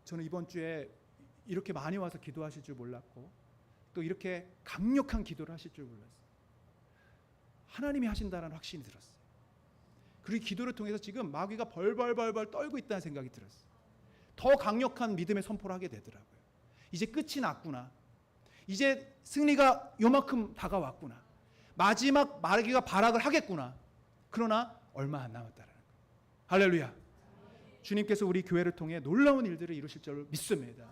저는 이번 주에 이렇게 많이 와서 기도하실 줄 몰랐고 또 이렇게 강력한 기도를 하실 줄 몰랐어요. 하나님이 하신다는 확신이 들었어요. 그리고 기도를 통해서 지금 마귀가 벌벌 떨고 있다는 생각이 들었어요. 더 강력한 믿음의 선포를 하게 되더라고요. 이제 끝이 났구나. 이제 승리가 요만큼 다가왔구나. 마지막 마귀가 발악을 하겠구나. 그러나 얼마 안 남았다라는 거예요. 할렐루야. 주님께서 우리 교회를 통해 놀라운 일들을 이루실 줄 믿습니다.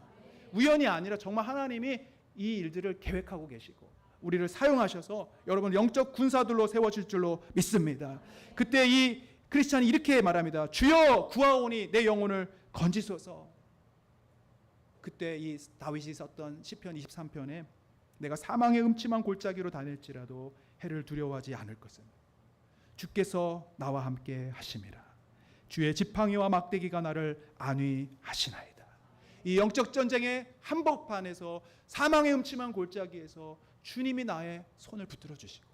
우연이 아니라 정말 하나님이 이 일들을 계획하고 계시고 우리를 사용하셔서 여러분 영적 군사들로 세워질 줄로 믿습니다. 그때 이 크리스찬이 이렇게 말합니다. 주여 구하오니 내 영혼을 건지소서. 그때 이 다윗이 썼던 시편 23편에 내가 사망의 음침한 골짜기로 다닐지라도 해를 두려워하지 않을 것은 주께서 나와 함께 하심이라. 주의 지팡이와 막대기가 나를 안위하시나이다. 이 영적 전쟁의 한복판에서 사망의 음침한 골짜기에서 주님이 나의 손을 붙들어 주시고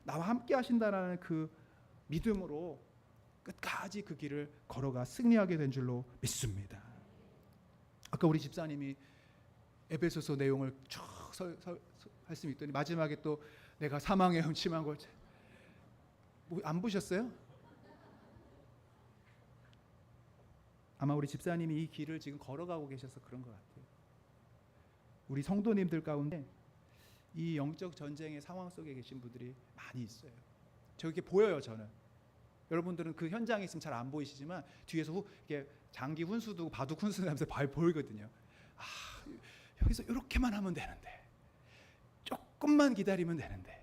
나와 함께 하신다라는 그 믿음으로 끝까지 그 길을 걸어가 승리하게 된 줄로 믿습니다. 아까 우리 집사님이 에베소서 내용을 쭉 말씀 있더니 마지막에 또 내가 사망의 음침한 골짜기 안 보셨어요? 아마 우리 집사님이 이 길을 지금 걸어가고 계셔서 그런 것 같아요. 우리 성도님들 가운데 이 영적 전쟁의 상황 속에 계신 분들이 많이 있어요. 저게 보여요. 저는 여러분들은 그 현장에 있으면 잘 안 보이시지만 뒤에서 이렇게 장기 훈수도 바둑 훈수 하면서 보이거든요. 아, 여기서 이렇게만 하면 되는데, 조금만 기다리면 되는데,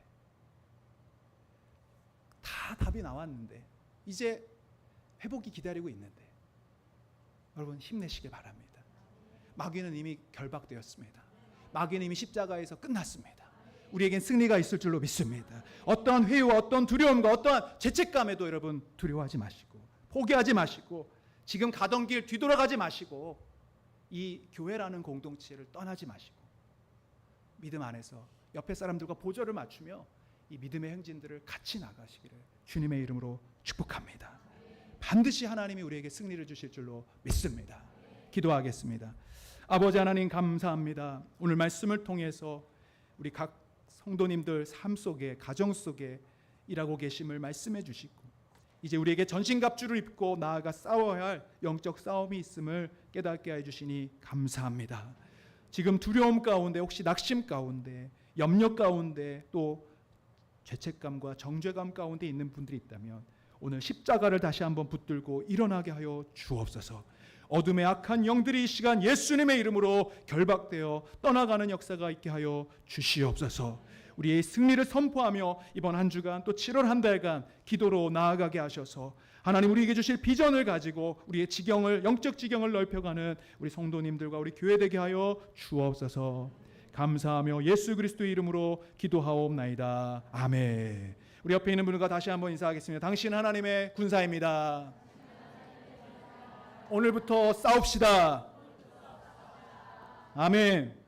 다 답이 나왔는데 이제 회복이 기다리고 있는데 여러분 힘내시길 바랍니다. 마귀는 이미 결박되었습니다. 마귀는 이미 십자가에서 끝났습니다. 우리에겐 승리가 있을 줄로 믿습니다. 어떠한 회유와 어떠한 두려움과 어떠한 죄책감에도 여러분 두려워하지 마시고 포기하지 마시고 지금 가던 길 뒤돌아가지 마시고 이 교회라는 공동체를 떠나지 마시고 믿음 안에서 옆에 사람들과 보조를 맞추며 이 믿음의 행진들을 같이 나가시기를 주님의 이름으로 축복합니다. 반드시 하나님이 우리에게 승리를 주실 줄로 믿습니다. 기도하겠습니다. 아버지 하나님 감사합니다. 오늘 말씀을 통해서 우리 각 성도님들 삶 속에 가정 속에 일하고 계심을 말씀해 주시고 이제 우리에게 전신갑주를 입고 나아가 싸워야 할 영적 싸움이 있음을 깨닫게 해주시니 감사합니다. 지금 두려움 가운데 혹시 낙심 가운데 염려 가운데 또 죄책감과 정죄감 가운데 있는 분들이 있다면 오늘 십자가를 다시 한번 붙들고 일어나게 하여 주옵소서. 어둠의 악한 영들이 이 시간 예수님의 이름으로 결박되어 떠나가는 역사가 있게 하여 주시옵소서. 우리의 승리를 선포하며 이번 한 주간 또 7월 한 달간 기도로 나아가게 하셔서 하나님 우리에게 주실 비전을 가지고 우리의 지경을 영적 지경을 넓혀가는 우리 성도님들과 우리 교회 되게 하여 주옵소서. 감사하며 예수 그리스도의 이름으로 기도하옵나이다. 아멘. 우리 옆에 있는 분과 다시 한번 인사하겠습니다. 당신 하나님의 군사입니다. 오늘부터 싸웁시다. 아멘.